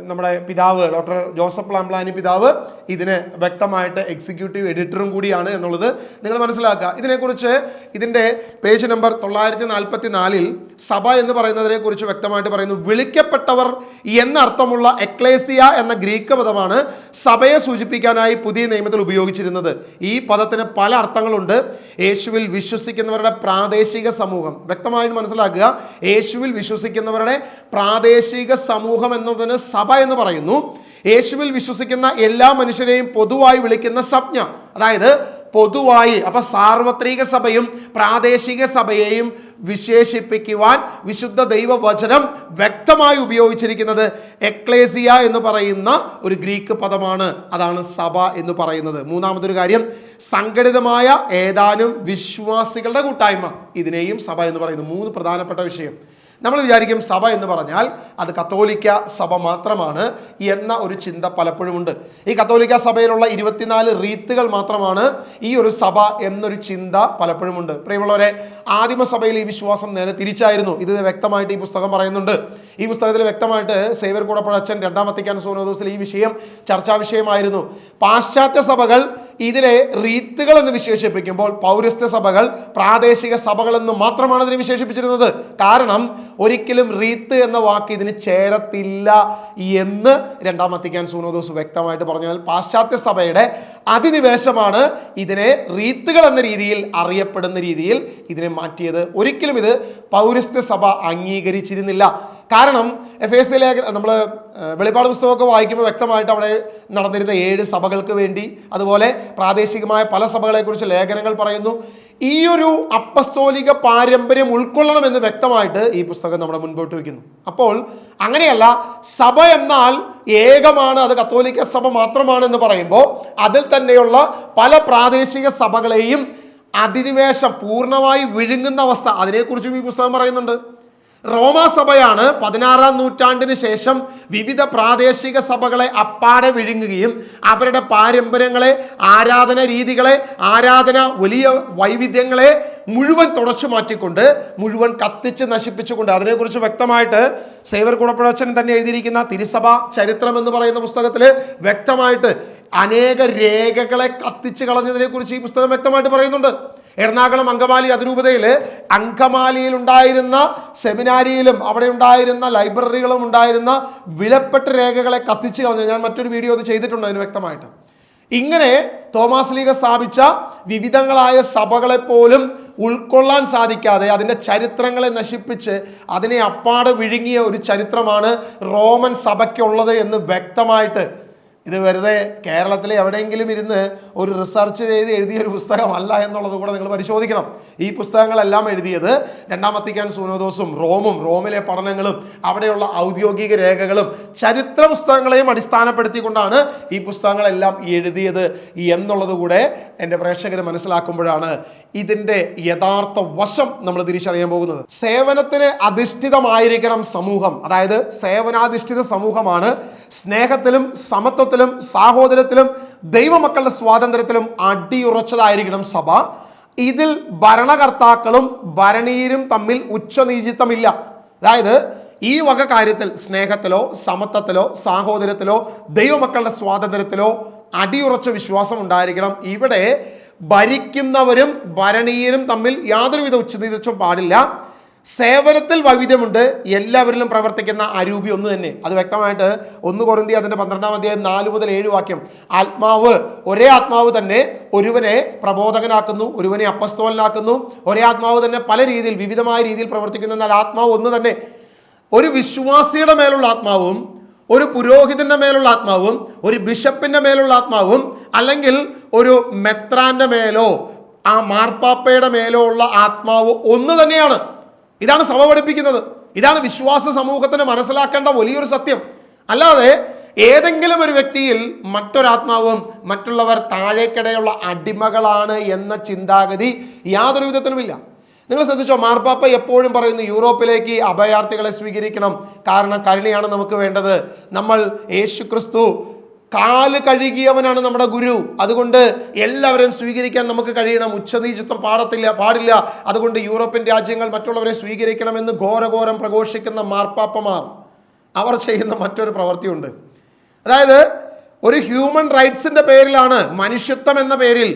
A: നമ്മുടെ പിതാവ്, ഡോക്ടർ ജോസഫ് പ്രാംബ്ലാനി പിതാവ് ഇതിന് വ്യക്തമായിട്ട് എക്സിക്യൂട്ടീവ് എഡിറ്ററും കൂടിയാണ് എന്നുള്ളത് നിങ്ങൾ മനസ്സിലാക്കുക. ഇതിനെക്കുറിച്ച് ഇതിൻ്റെ പേജ് നമ്പർ 944 സഭ എന്ന് പറയുന്നതിനെ കുറിച്ച് വ്യക്തമായിട്ട് പറയുന്നു. വിളിക്കപ്പെട്ടവർ എന്നർത്ഥമുള്ള എക്ലേസിയ എന്ന ഗ്രീക്ക് പദമാണ് സഭയെ സൂചിപ്പിക്കാനായി പുതിയ നിയമത്തിൽ ഉപയോഗിച്ചിരുന്നത്. ഈ പദത്തിന് പല അർത്ഥങ്ങളുണ്ട്. യേശുവിൽ വിശ്വസിക്കുന്നവരുടെ പ്രാദേശിക സമൂഹം, വ്യക്തമായിട്ട് മനസ്സിലാക്കുക. യേശുവിൽ വിശ്വസിക്കുന്നവരുടെ പ്രാദേശിക സമൂഹം എന്നതിന് സഭ എന്ന് പറയുന്നു. യേശുവിൽ വിശ്വസിക്കുന്ന എല്ലാ മനുഷ്യരെയും പൊതുവായി വിളിക്കുന്ന സംജ്ഞ, അതായത് പൊതുവായി. അപ്പൊ സാർവത്രിക സഭയും പ്രാദേശിക സഭയെയും വിശേഷിപ്പിക്കുവാൻ വിശുദ്ധ ദൈവവചനം വ്യക്തമായി ഉപയോഗിച്ചിരിക്കുന്നത് എക്ലേസിയ എന്ന് പറയുന്ന ഒരു ഗ്രീക്ക് പദമാണ്. അതാണ് സഭ എന്ന് പറയുന്നത്. മൂന്നാമതൊരു കാര്യം, സംഘടിതമായ ഏതാനും വിശ്വാസികളുടെ കൂട്ടായ്മ, ഇതിനെയും സഭ എന്ന് പറയുന്നു. 3 പ്രധാനപ്പെട്ട വിഷയം. നമ്മൾ വിചാരിക്കും സഭ എന്ന് പറഞ്ഞാൽ അത് കത്തോലിക്ക സഭ മാത്രമാണ് എന്ന ഒരു ചിന്ത പലപ്പോഴും ഉണ്ട്. ഈ കത്തോലിക്ക സഭയിലുള്ള 24 റീത്തുകൾ മാത്രമാണ് ഈ ഒരു സഭ എന്നൊരു ചിന്ത പലപ്പോഴും ഉണ്ട്. പ്രിയമുള്ളവരെ, ആദിമസഭയിൽ ഈ വിശ്വാസം നേരെ തിരിച്ചായിരുന്നു. ഇത് വ്യക്തമായിട്ട് ഈ പുസ്തകം പറയുന്നുണ്ട്. ഈ പുസ്തകത്തിൽ വ്യക്തമായിട്ട് സേവ്യർ കൂടപ്പുഴച്ചൻ 2-ാം വത്തിക്കാൻ സുനോദോസിൽ ഈ വിഷയം ചർച്ചാ വിഷയമായിരുന്നു. പാശ്ചാത്യ സഭകൾ ഇതിനെ റീത്തുകൾ എന്ന് വിശേഷിപ്പിക്കുമ്പോൾ പൗരസ്ത്യ സഭകൾ പ്രാദേശിക സഭകൾ എന്ന് മാത്രമാണ് ഇതിനെ വിശേഷിപ്പിച്ചിരുന്നത്. കാരണം ഒരിക്കലും റീത്ത് എന്ന വാക്ക് ഇതിന് ചേരത്തില്ല എന്ന് 2-ാം വത്തിക്കാൻ സുനോദോസ് വ്യക്തമായിട്ട് പറഞ്ഞാൽ പാശ്ചാത്യ സഭയുടെ അധിനിവേശമാണ് ഇതിനെ റീത്തുകൾ എന്ന രീതിയിൽ അറിയപ്പെടുന്ന രീതിയിൽ ഇതിനെ മാറ്റിയത്. ഒരിക്കലും ഇത് പൗരസ്ത്യ സഭ അംഗീകരിച്ചിരുന്നില്ല. കാരണം എഫേസ്യ ലേഖനം, നമ്മൾ വെളിപ്പാട് പുസ്തകമൊക്കെ വായിക്കുമ്പോൾ വ്യക്തമായിട്ട് അവിടെ നടന്നിരുന്ന 7 സഭകൾക്ക് വേണ്ടി, അതുപോലെ പ്രാദേശികമായ പല സഭകളെക്കുറിച്ച് ലേഖനങ്ങൾ പറയുന്നു. ഈ ഒരു അപ്പസ്തോലിക പാരമ്പര്യം ഉൾക്കൊള്ളണമെന്ന് വ്യക്തമായിട്ട് ഈ പുസ്തകം നമ്മുടെ മുൻപോട്ട് വയ്ക്കുന്നു. അപ്പോൾ അങ്ങനെയല്ല, സഭ എന്നാൽ ഏകമാണ്, അത് കത്തോലിക്ക സഭ മാത്രമാണ് എന്ന് പറയുമ്പോൾ അതിൽ തന്നെയുള്ള പല പ്രാദേശിക സഭകളെയും അധിനിവേശം പൂർണ്ണമായി വിഴുങ്ങുന്ന അവസ്ഥ, അതിനെക്കുറിച്ചും ഈ പുസ്തകം പറയുന്നുണ്ട്. റോമാസഭയാണ് 16-ാം നൂറ്റാണ്ടിന് ശേഷം വിവിധ പ്രാദേശിക സഭകളെ അപ്പാടെ വിഴുങ്ങുകയും അവരുടെ പാരമ്പര്യങ്ങളെ, ആരാധന രീതികളെ, ആരാധന വലിയ വൈവിധ്യങ്ങളെ മുഴുവൻ തുടച്ചു മാറ്റിക്കൊണ്ട്, മുഴുവൻ കത്തിച്ച് നശിപ്പിച്ചുകൊണ്ട്, അതിനെക്കുറിച്ച് വ്യക്തമായിട്ട് സേവർ കുടപ്പുഴച്ചൻ തന്നെ എഴുതിയിരിക്കുന്ന തിരുസഭ ചരിത്രം എന്ന് പറയുന്ന പുസ്തകത്തിൽ വ്യക്തമായിട്ട് അനേക രേഖകളെ കത്തിച്ച് കളഞ്ഞതിനെ കുറിച്ച് ഈ പുസ്തകം വ്യക്തമായിട്ട് പറയുന്നുണ്ട്. എറണാകുളം അങ്കമാലി അതിരൂപതയിൽ അങ്കമാലിയിൽ ഉണ്ടായിരുന്ന സെമിനാരിയിലും അവിടെ ഉണ്ടായിരുന്ന ലൈബ്രറികളും ഉണ്ടായിരുന്ന വിലപ്പെട്ട രേഖകളെ കത്തിച്ച് കളഞ്ഞു. ഞാൻ മറ്റൊരു വീഡിയോ അത് ചെയ്തിട്ടുണ്ട് അതിന് വ്യക്തമായിട്ട്. ഇങ്ങനെ തോമാസ് ലീഗ സ്ഥാപിച്ച വിവിധങ്ങളായ സഭകളെ പോലും ഉൾക്കൊള്ളാൻ സാധിക്കാതെ അതിൻ്റെ ചരിത്രങ്ങളെ നശിപ്പിച്ച് അതിനെ അപ്പാടെ വിഴുങ്ങിയ ഒരു ചരിത്രമാണ് റോമൻ സഭയ്ക്കുള്ളത് എന്ന് വ്യക്തമായിട്ട്, ഇത് വെറുതെ കേരളത്തിലെ എവിടെയെങ്കിലും ഇരുന്ന് ഒരു റിസർച്ച് ചെയ്ത് എഴുതിയ ഒരു പുസ്തകമല്ല എന്നുള്ളത് കൂടെ നിങ്ങൾ പരിശോധിക്കണം. ഈ പുസ്തകങ്ങളെല്ലാം എഴുതിയത് രണ്ടാം വത്തിക്കാൻ സൂനോദോസും റോമിലെ പഠനങ്ങളും അവിടെയുള്ള ഔദ്യോഗിക രേഖകളും ചരിത്ര പുസ്തകങ്ങളെയും അടിസ്ഥാനപ്പെടുത്തിക്കൊണ്ടാണ് ഈ പുസ്തകങ്ങളെല്ലാം എഴുതിയത് എന്നുള്ളത് കൂടെ എൻ്റെ പ്രേക്ഷകർ മനസ്സിലാക്കുമ്പോഴാണ് ഇതിൻ്റെ യഥാർത്ഥ വശം നമ്മൾ തിരിച്ചറിയാൻ പോകുന്നത്. സേവനത്തിന് അധിഷ്ഠിതമായിരിക്കണം സമൂഹം. അതായത് സേവനാധിഷ്ഠിത സമൂഹമാണ് സ്നേഹത്തിലും സമത്വത്തിലും സാഹോദര്യത്തിലും ദൈവമക്കളുടെ സ്വാതന്ത്ര്യത്തിലും അടിയുറച്ചതായിരിക്കണം സഭ. ഇതിൽ ഭരണകർത്താക്കളും ഭരണീയരും തമ്മിൽ ഉച്ചനീചിത്വമില്ല. അതായത് ഈ വക കാര്യത്തിൽ സ്നേഹത്തിലോ സമത്വത്തിലോ സാഹോദര്യത്തിലോ ദൈവമക്കളുടെ സ്വാതന്ത്ര്യത്തിലോ അടിയുറച്ച വിശ്വാസം ഉണ്ടായിരിക്കണം. ഇവിടെ ഭരിക്കുന്നവരും ഭരണീയരും തമ്മിൽ യാതൊരുവിധ ഉച്ചനീചിത്വം പാടില്ല. സേവനത്തിൽ വൈവിധ്യമുണ്ട്, എല്ലാവരിലും പ്രവർത്തിക്കുന്ന അരൂപി ഒന്ന് തന്നെ. അത് വ്യക്തമായിട്ട് 1 കൊരിന്ത്യർ അതിൻ്റെ 12-ാം അധ്യായം 4 മുതൽ 7 വാക്യം. ഒരേ ആത്മാവ് തന്നെ ഒരുവനെ പ്രബോധകനാക്കുന്നു, ഒരുവനെ അപ്പസ്തോലനാക്കുന്നു. ഒരേ ആത്മാവ് തന്നെ പല രീതിയിൽ വിവിധമായ രീതിയിൽ പ്രവർത്തിക്കുന്നു, എന്നാൽ ആത്മാവ് ഒന്ന് തന്നെ. ഒരു വിശ്വാസിയുടെ മേലുള്ള ആത്മാവും ഒരു പുരോഹിതന്റെ മേലുള്ള ആത്മാവും ഒരു ബിഷപ്പിന്റെ മേലുള്ള ആത്മാവും അല്ലെങ്കിൽ ഒരു മെത്രാന്റെ മേലോ ആ മാർപ്പാപ്പയുടെ മേലോ ഉള്ള ആത്മാവ് ഒന്ന് തന്നെയാണ്. ഇതാണ് സഭ പഠിപ്പിക്കുന്നത്. ഇതാണ് വിശ്വാസ സമൂഹത്തിന് മനസ്സിലാക്കേണ്ട വലിയൊരു സത്യം. അല്ലാതെ ഏതെങ്കിലും ഒരു വ്യക്തിയിൽ മറ്റൊരാത്മാവും മറ്റുള്ളവർ താഴേക്കിടെയുള്ള അടിമകളാണ് എന്ന ചിന്താഗതി യാതൊരു വിധത്തിലുമില്ല. നിങ്ങൾ ശ്രദ്ധിച്ചോ, മാർപ്പാപ്പ എപ്പോഴും പറയുന്നു യൂറോപ്പിലേക്ക് അഭയാർത്ഥികളെ സ്വീകരിക്കണം, കാരണം കരുണയാണ് നമുക്ക് വേണ്ടത്. നമ്മൾ യേശുക്രിസ്തു കാല് കഴുകിയവനാണ് നമ്മുടെ ഗുരു, അതുകൊണ്ട് എല്ലാവരെയും സ്വീകരിക്കാൻ നമുക്ക് കഴിയണം, ഉച്ചനീചിത്വം പാടില്ല. അതുകൊണ്ട് യൂറോപ്യൻ രാജ്യങ്ങൾ മറ്റുള്ളവരെ സ്വീകരിക്കണമെന്ന് ഘോരഘോരം പ്രഘോഷിക്കുന്ന മാർപ്പാപ്പമാർ അവർ ചെയ്യുന്ന മറ്റൊരു പ്രവൃത്തിയുണ്ട്. അതായത് ഒരു ഹ്യൂമൻ റൈറ്റ്സിന്റെ പേരിലാണ്, മനുഷ്യത്വം എന്ന പേരിൽ,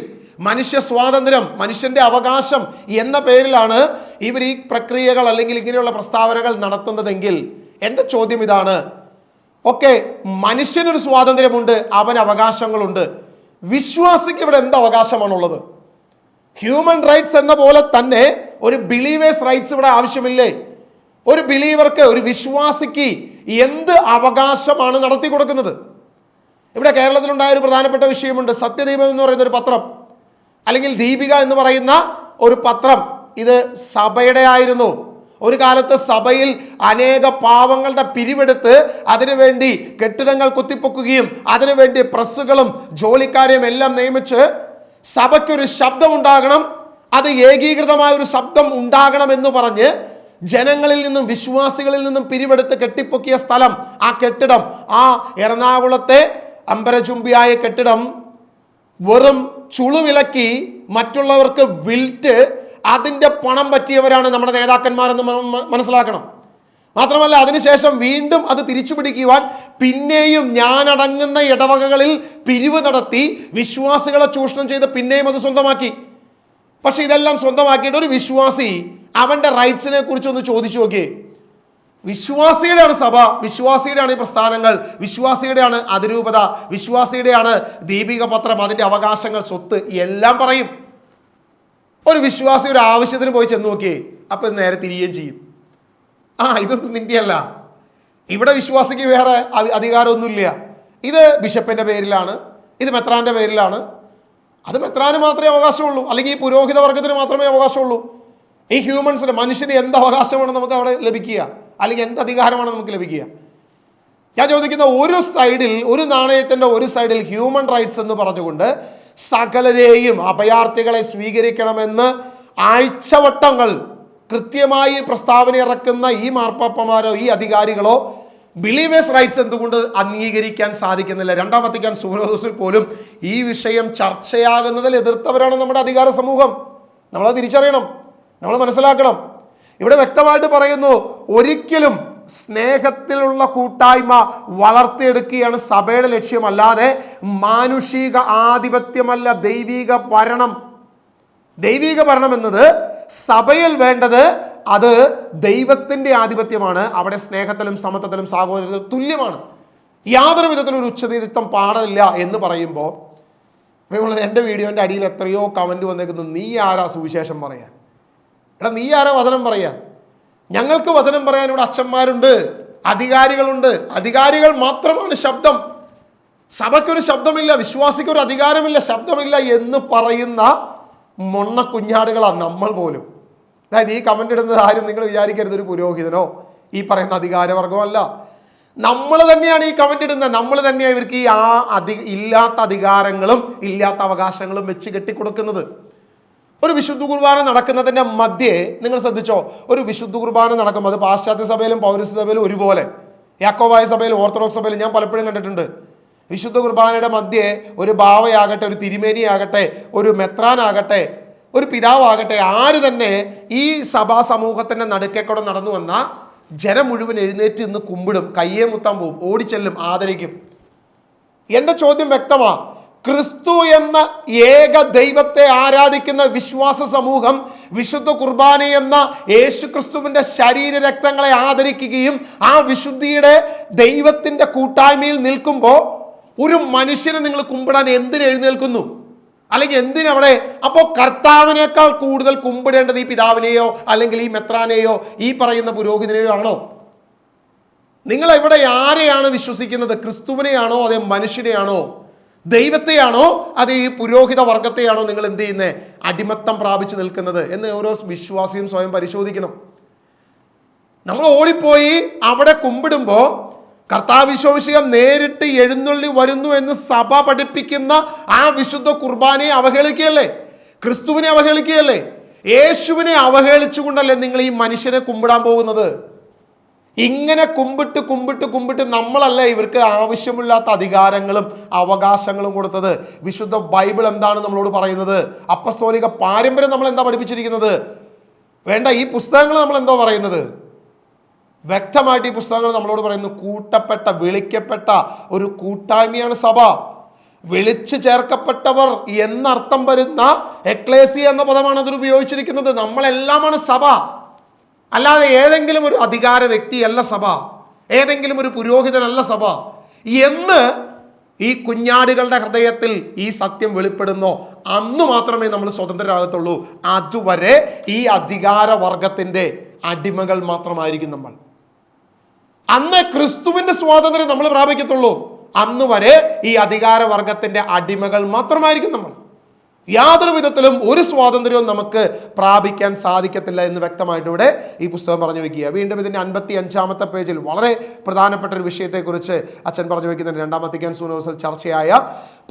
A: മനുഷ്യ സ്വാതന്ത്ര്യം, മനുഷ്യന്റെ അവകാശം എന്ന പേരിലാണ് ഇവർ ഈ പ്രക്രിയകൾ അല്ലെങ്കിൽ ഇങ്ങനെയുള്ള പ്രസ്താവനകൾ നടത്തുന്നതെങ്കിൽ എൻ്റെ ചോദ്യം ഇതാണ്. ഓക്കെ, മനുഷ്യനൊരു സ്വാതന്ത്ര്യമുണ്ട്, അവന് അവകാശങ്ങളുണ്ട്. വിശ്വാസിക്ക് ഇവിടെ എന്ത് അവകാശമാണുള്ളത്? ഹ്യൂമൻ റൈറ്റ്സ് എന്ന പോലെ തന്നെ ഒരു ബിലീവേഴ്സ് റൈറ്റ്സ് ഇവിടെ ആവശ്യമില്ലേ? ഒരു ബിലീവർക്ക്, ഒരു വിശ്വാസിക്ക് എന്ത് അവകാശമാണ് നടത്തി കൊടുക്കുന്നത്? ഇവിടെ കേരളത്തിലുണ്ടായ ഒരു പ്രധാനപ്പെട്ട വിഷയമുണ്ട്. സത്യദീപം എന്ന് പറയുന്ന ഒരു പത്രം, അല്ലെങ്കിൽ ദീപിക എന്ന് പറയുന്ന ഒരു പത്രം, ഇത് സഭയുടെ ആയിരുന്നു. ഒരു കാലത്ത് സഭയിൽ അനേക പാവങ്ങളുടെ പിരിവെടുത്ത് അതിനുവേണ്ടി കെട്ടിടങ്ങൾ കുത്തിപ്പൊക്കുകയും അതിനുവേണ്ടി പ്രസ്സുകളും ജോലിക്കാരെയും എല്ലാം നിയമിച്ച് സഭയ്ക്കൊരു ശബ്ദം ഉണ്ടാകണം, അത് ഏകീകൃതമായ ഒരു ശബ്ദം ഉണ്ടാകണം എന്ന് പറഞ്ഞ് ജനങ്ങളിൽ നിന്നും വിശ്വാസികളിൽ നിന്നും പിരിവെടുത്ത് കെട്ടിപ്പൊക്കിയ സ്ഥലം, ആ കെട്ടിടം, ആ എറണാകുളത്തെ അമ്പരചുംബിയായ കെട്ടിടം വെറും ചുളുവിലക്കി മറ്റുള്ളവർക്ക് വിൽറ്റ് അതിൻ്റെ പണം പറ്റിയവരാണ് നമ്മുടെ നേതാക്കന്മാരെന്ന് മനസ്സിലാക്കണം. മാത്രമല്ല അതിനുശേഷം വീണ്ടും അത് തിരിച്ചു പിടിക്കുവാൻ പിന്നെയും ഞാനടങ്ങുന്ന ഇടവകകളിൽ പിരിവ് നടത്തി വിശ്വാസികളെ ചൂഷണം ചെയ്ത് പിന്നെയും അത് സ്വന്തമാക്കി. പക്ഷെ ഇതെല്ലാം സ്വന്തമാക്കിയിട്ട് ഒരു വിശ്വാസി അവൻ്റെ റൈറ്റ്സിനെ കുറിച്ചൊന്ന് ചോദിച്ചു നോക്കിയേ. വിശ്വാസിയുടെയാണ് സഭ, വിശ്വാസിയുടെയാണ് ഈ പ്രസ്ഥാനങ്ങൾ, വിശ്വാസിയുടെയാണ് അതിരൂപത, വിശ്വാസിയുടെയാണ് ദീപിക പത്രം, അതിൻ്റെ അവകാശങ്ങൾ, സ്വത്ത് എല്ലാം പറയും. ഒരു വിശ്വാസി ഒരു ആവശ്യത്തിന് പോയി ചെന്ന് നോക്കിയേ, അപ്പൊ നേരെ തിരിയുകയും ചെയ്യും. ഇതൊന്നും നിന്റെയല്ല, ഇവിടെ വിശ്വാസിക്ക് വേറെ അധികാരമൊന്നുമില്ല, ഇത് ബിഷപ്പിന്റെ പേരിലാണ്, ഇത് മെത്രാന്റെ പേരിലാണ്, അത് മെത്രാന് മാത്രമേ അവകാശമുള്ളൂ, അല്ലെങ്കിൽ ഈ പുരോഹിത വർഗത്തിന് മാത്രമേ അവകാശമുള്ളൂ. ഈ ഹ്യൂമൻസിന്, മനുഷ്യന് എന്ത് അവകാശമാണ് നമുക്ക് അവിടെ ലഭിക്കുക, അല്ലെങ്കിൽ എന്ത് അധികാരമാണ് നമുക്ക് ലഭിക്കുക? ഞാൻ ചോദിക്കുന്ന ഒരു സൈഡിൽ, ഒരു നാണയത്തിന്റെ ഒരു സൈഡിൽ ഹ്യൂമൻ റൈറ്റ്സ് എന്ന് പറഞ്ഞുകൊണ്ട് സകലരെയും അഭയാർത്ഥികളെ സ്വീകരിക്കണമെന്ന് ആഴ്ചവട്ടങ്ങൾ കൃത്യമായി പ്രസ്താവന ഇറക്കുന്ന ഈ മാർപ്പാപ്പമാരോ ഈ അധികാരികളോ ബിലീവേഴ്സ് റൈറ്റ്സ് എന്തുകൊണ്ട് അംഗീകരിക്കാൻ സാധിക്കുന്നില്ല? രണ്ടാം വത്തിക്കാൻ സുനോദോസിൽ പോലും ഈ വിഷയം ചർച്ചയാകുന്നതിൽ എതിർത്തവരാണ് നമ്മുടെ അധികാര സമൂഹം. നമ്മളത് തിരിച്ചറിയണം, നമ്മൾ മനസ്സിലാക്കണം. ഇവിടെ വ്യക്തമായിട്ട് പറയുന്നു, ഒരിക്കലും സ്നേഹത്തിലുള്ള കൂട്ടായ്മ വളർത്തിയെടുക്കുകയാണ് സഭയുടെ ലക്ഷ്യം, അല്ലാതെ മാനുഷിക ആധിപത്യമല്ല ദൈവിക ഭരണം. ദൈവിക ഭരണം എന്നത് സഭയിൽ വേണ്ടത് അത് ദൈവത്തിന്റെ ആധിപത്യമാണ്. അവിടെ സ്നേഹത്തിലും സമത്വത്തിലും സാഹോദര്യത്തിലും തുല്യമാണ്. യാതൊരു വിധത്തിലും ഒരു ഉച്ചനീതിത്വം പാടില്ല എന്ന് പറയുമ്പോൾ എൻ്റെ വീഡിയോന്റെ അടിയിൽ എത്രയോ കമന്റ് വന്നേക്കുന്നു, നീ ആരാ സുവിശേഷം പറയാൻ? എടാ, നീ ആരാ വചനം പറയാൻ? ഞങ്ങൾക്ക് വചനം പറയാൻ ഇവിടെ അച്ഛന്മാരുണ്ട്, അധികാരികളുണ്ട്. അധികാരികൾ മാത്രമാണ് ശബ്ദം. സഭയ്ക്കൊരു ശബ്ദമില്ല, വിശ്വാസിക്കൊരു അധികാരമില്ല, ശബ്ദമില്ല എന്ന് പറയുന്ന മൊണ്ണ കുഞ്ഞാടുകളാണ് നമ്മൾ പോലും. അതായത് ഈ കമന്റ് ഇടുന്നത് ആരും നിങ്ങൾ വിചാരിക്കരുത് ഒരു പുരോഹിതനോ ഈ പറയുന്ന അധികാരവർഗമല്ല. നമ്മൾ തന്നെയാണ് ഈ കമന്റ് ഇടുന്നത്. നമ്മൾ തന്നെയാണ് ഇവർക്ക് ഈ ഇല്ലാത്ത അധികാരങ്ങളും ഇല്ലാത്ത അവകാശങ്ങളും വെച്ച് കെട്ടിക്കൊടുക്കുന്നത്. ഒരു വിശുദ്ധ കുർബാന നടക്കുന്നതിന്റെ മധ്യേ നിങ്ങൾ ശ്രദ്ധിച്ചോ, ഒരു വിശുദ്ധ കുർബാന നടക്കുമ്പോൾ അത് പാശ്ചാത്യ സഭയിലും പൗരസ്ത്യ സഭയിലും ഒരുപോലെ, യാക്കോബായ സഭയിലും ഓർത്തഡോക്സ് സഭയിലും ഞാൻ പലപ്പോഴും കണ്ടിട്ടുണ്ട്. വിശുദ്ധ കുർബാനയുടെ മധ്യേ ഒരു ബാവയാകട്ടെ, ഒരു തിരുമേനിയാകട്ടെ, ഒരു മെത്രാനാകട്ടെ, ഒരു പിതാവാകട്ടെ, ആര് തന്നെ ഈ സഭാ സമൂഹത്തിന്റെ നടുക്കേക്കൂടെ നടന്നു വന്ന ജനം മുഴുവൻ എഴുന്നേറ്റ് നിന്ന് കുമ്പിടും, കയ്യെ മുത്താൻ പോവും, ഓടിച്ചെല്ലും, ആദരിക്കും. എന്റെ ചോദ്യം വ്യക്തമാ, ക്രിസ്തു എന്ന ഏക ദൈവത്തെ ആരാധിക്കുന്ന വിശ്വാസ സമൂഹം വിശുദ്ധ കുർബാന എന്ന യേശു ക്രിസ്തുവിന്റെ ശരീര രക്തങ്ങളെ ആദരിക്കുകയും ആ വിശുദ്ധിയുടെ ദൈവത്തിന്റെ കൂട്ടായ്മയിൽ നിൽക്കുമ്പോൾ ഒരു മനുഷ്യനെ നിങ്ങൾ കുമ്പിടാൻ എന്തിന് എഴുന്നേൽക്കുന്നു? അല്ലെങ്കിൽ എന്തിനവിടെ? അപ്പോൾ കർത്താവിനേക്കാൾ കൂടുതൽ കുമ്പിടേണ്ടത് ഈ പിതാവിനെയോ അല്ലെങ്കിൽ ഈ മെത്രാനെയോ ഈ പറയുന്ന പുരോഹിതനെയോ ആണോ? നിങ്ങൾ ഇവിടെ ആരെയാണ് വിശ്വസിക്കുന്നത്? ക്രിസ്തുവിനെയാണോ അതേ മനുഷ്യനെയാണോ? ദൈവത്തെയാണോ അതേ ഈ പുരോഹിത വർഗത്തെയാണോ നിങ്ങൾ എന്ത് ചെയ്യുന്നത്? അടിമത്തം പ്രാപിച്ചു നിൽക്കുന്നത് എന്ന് ഓരോ വിശ്വാസിയും സ്വയം പരിശോധിക്കണം. നമ്മൾ ഓടിപ്പോയി അവിടെ കുമ്പിടുമ്പോൾ കർത്താവിശ്വാസികം നേരിട്ട് എഴുന്നള്ളി വരുന്നു എന്ന് സഭ പഠിപ്പിക്കുന്ന ആ വിശുദ്ധ കുർബാനയെ അവഹേളിക്കുകയല്ലേ? ക്രിസ്തുവിനെ അവഹേളിക്കുകയല്ലേ? യേശുവിനെ അവഹേളിച്ചുകൊണ്ടല്ലേ നിങ്ങൾ ഈ മനുഷ്യനെ കുമ്പിടാൻ പോകുന്നത്? ഇങ്ങനെ കുമ്പിട്ട് കുമ്പിട്ട് കുമ്പിട്ട് നമ്മളല്ല ഇവർക്ക് ആവശ്യമില്ലാത്ത അധികാരങ്ങളും അവകാശങ്ങളും കൊടുത്തത്. വിശുദ്ധ ബൈബിൾ എന്താണ് നമ്മളോട് പറയുന്നത്? അപ്പസ്തോലിക പാരമ്പര്യം നമ്മൾ എന്താ പഠിപ്പിച്ചിരിക്കുന്നത്? വേണ്ട, ഈ പുസ്തകങ്ങൾ നമ്മൾ എന്തോ പറയുന്നത്? വ്യക്തമായിട്ട് ഈ പുസ്തകങ്ങൾ നമ്മളോട് പറയുന്നു, കൂട്ടപ്പെട്ട വിളിക്കപ്പെട്ട ഒരു കൂട്ടായ്മയാണ് സഭ. വിളിച്ചു ചേർക്കപ്പെട്ടവർ എന്നർത്ഥം വരുന്ന എക്ലേസിയ എന്ന പദമാണ് അതിൽ ഉപയോഗിച്ചിരിക്കുന്നത്. നമ്മളെല്ലാമാണ് സഭ, അല്ലാതെ ഏതെങ്കിലും ഒരു അധികാര വ്യക്തിയല്ല സഭ, ഏതെങ്കിലും ഒരു പുരോഹിതനല്ല സഭ എന്ന് ഈ കുഞ്ഞാടുകളുടെ ഹൃദയത്തിൽ ഈ സത്യം വെളിപ്പെടുന്നോ അന്ന് മാത്രമേ നമ്മൾ സ്വതന്ത്രരാകത്തുള്ളൂ. അതുവരെ ഈ അധികാര വർഗത്തിന്റെ അടിമകൾ മാത്രമായിരിക്കും നമ്മൾ. അന്ന് ക്രിസ്തുവിന്റെ സ്വാതന്ത്ര്യം നമ്മൾ പ്രാപിക്കത്തുള്ളൂ. അന്ന് വരെ ഈ അധികാര വർഗത്തിന്റെ അടിമകൾ മാത്രമായിരിക്കും നമ്മൾ. യാതൊരു വിധത്തിലും ഒരു സ്വാതന്ത്ര്യവും നമുക്ക് പ്രാപിക്കാൻ സാധിക്കത്തില്ല എന്ന് വ്യക്തമായിട്ട് ഇവിടെ ഈ പുസ്തകം പറഞ്ഞു വെക്കുക. വീണ്ടും ഇതിന്റെ 55-ാമത്തെ പേജിൽ വളരെ പ്രധാനപ്പെട്ട ഒരു വിഷയത്തെക്കുറിച്ച് അച്ഛൻ പറഞ്ഞു വെക്കുന്നുണ്ട്. രണ്ടാം വത്തിക്കാൻ സുനോദോസിൽ ചർച്ചയായ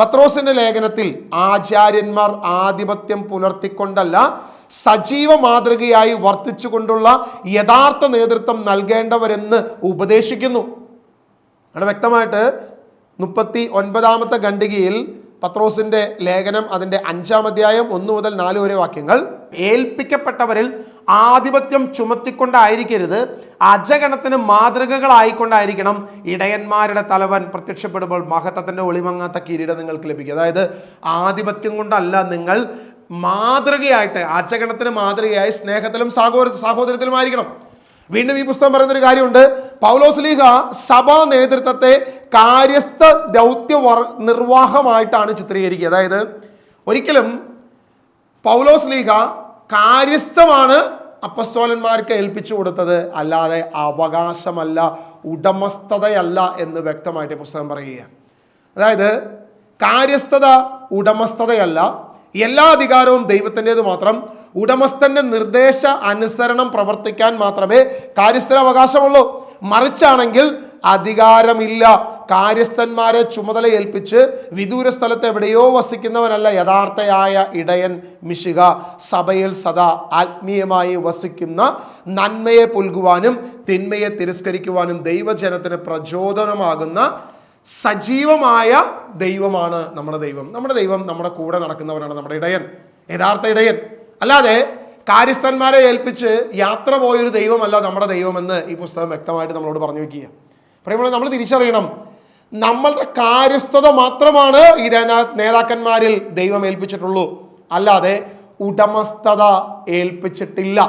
A: പത്രോസിന്റെ ലേഖനത്തിൽ ആചാര്യന്മാർ ആധിപത്യം പുലർത്തിക്കൊണ്ടല്ല സജീവ മാതൃകയായി വർത്തിച്ചുകൊണ്ടുള്ള യഥാർത്ഥ നേതൃത്വം നൽകേണ്ടവരെന്ന് ഉപദേശിക്കുന്നു. അവിടെ വ്യക്തമായിട്ട് 39-ാമത്തെ ഖണ്ഡികയിൽ പത്രോസിന്റെ ലേഖനം അതിന്റെ 5-ാം അധ്യായം 1 മുതൽ 4 വരെ വാക്യങ്ങൾ, ഏൽപ്പിക്കപ്പെട്ടവരിൽ ആധിപത്യം ചുമത്തിക്കൊണ്ടായിരിക്കരുത്, അജഗണത്തിന് മാതൃകകളായിക്കൊണ്ടായിരിക്കണം ഇടയന്മാരുടെ തലവൻ പ്രത്യക്ഷപ്പെടുമ്പോൾ മഹത്വത്തിന്റെ ഒളിമങ്ങാത്ത കിരീടം നിങ്ങൾക്ക് ലഭിക്കും. അതായത് ആധിപത്യം കൊണ്ടല്ല, നിങ്ങൾ മാതൃകയായിട്ട് അജഗണത്തിന് മാതൃകയായി സ്നേഹത്തിലും സാഹോദര്യത്തിലുമായിരിക്കണം. വീണ്ടും ഈ പുസ്തകം പറയുന്ന ഒരു കാര്യമുണ്ട്. പൗലോസ്ലീഹ സഭാ നേതൃത്വത്തെ കാര്യസ്ഥ ദൗത്യ നിർവാഹമായിട്ടാണ് ചിത്രീകരിക്കുക. അതായത് ഒരിക്കലും പൗലോസ്ലീഹ കാര്യസ്ഥമാണ് അപ്പസ്തോലന്മാർക്ക് ഏൽപ്പിച്ചു കൊടുത്തത്, അല്ലാതെ അവകാശമല്ല, ഉടമസ്ഥതയല്ല എന്ന് വ്യക്തമായിട്ട് പുസ്തകം പറയുകയാണ്. അതായത് കാര്യസ്ഥത ഉടമസ്ഥതയല്ല, എല്ലാ അധികാരവും ദൈവത്തിൻ്റെത് മാത്രം, ഉടമസ്ഥന്റെ നിർദ്ദേശ അനുസരണം പ്രവർത്തിക്കാൻ മാത്രമേ കാര്യസ്ഥന് അവകാശമുള്ളൂ. മറിച്ചാണെങ്കിൽ അധികാരമില്ല, കാര്യസ്ഥന്മാരെ ചുമതല ഏൽപ്പിച്ച് വിദൂര സ്ഥലത്ത് എവിടെയോ വസിക്കുന്നവനല്ല യഥാർത്ഥയായ ഇടയൻ മിശിഹ. സഭയിൽ സദാ ആത്മീയമായി വസിക്കുന്ന, നന്മയെ പുൽകുവാനും തിന്മയെ തിരസ്കരിക്കുവാനും ദൈവജനത്തിന് പ്രചോദനമാകുന്ന സജീവമായ ദൈവമാണ് നമ്മുടെ ദൈവം. നമ്മുടെ ദൈവം നമ്മുടെ കൂടെ നടക്കുന്നവനാണ് നമ്മുടെ ഇടയൻ, യഥാർത്ഥ ഇടയൻ. അല്ലാതെ കാര്യസ്ഥന്മാരെ ഏൽപ്പിച്ച് യാത്ര പോയൊരു ദൈവമല്ല നമ്മുടെ ദൈവമെന്ന് ഈ പുസ്തകം വ്യക്തമായിട്ട് നമ്മളോട് പറഞ്ഞു വെക്കുക. പറയുമ്പോൾ നമ്മൾ തിരിച്ചറിയണം, നമ്മളുടെ കാര്യസ്ഥത മാത്രമാണ് ഈ നേതാക്കന്മാരിൽ ദൈവം ഏൽപ്പിച്ചിട്ടുള്ളൂ, അല്ലാതെ ഉടമസ്ഥത ഏൽപ്പിച്ചിട്ടില്ല.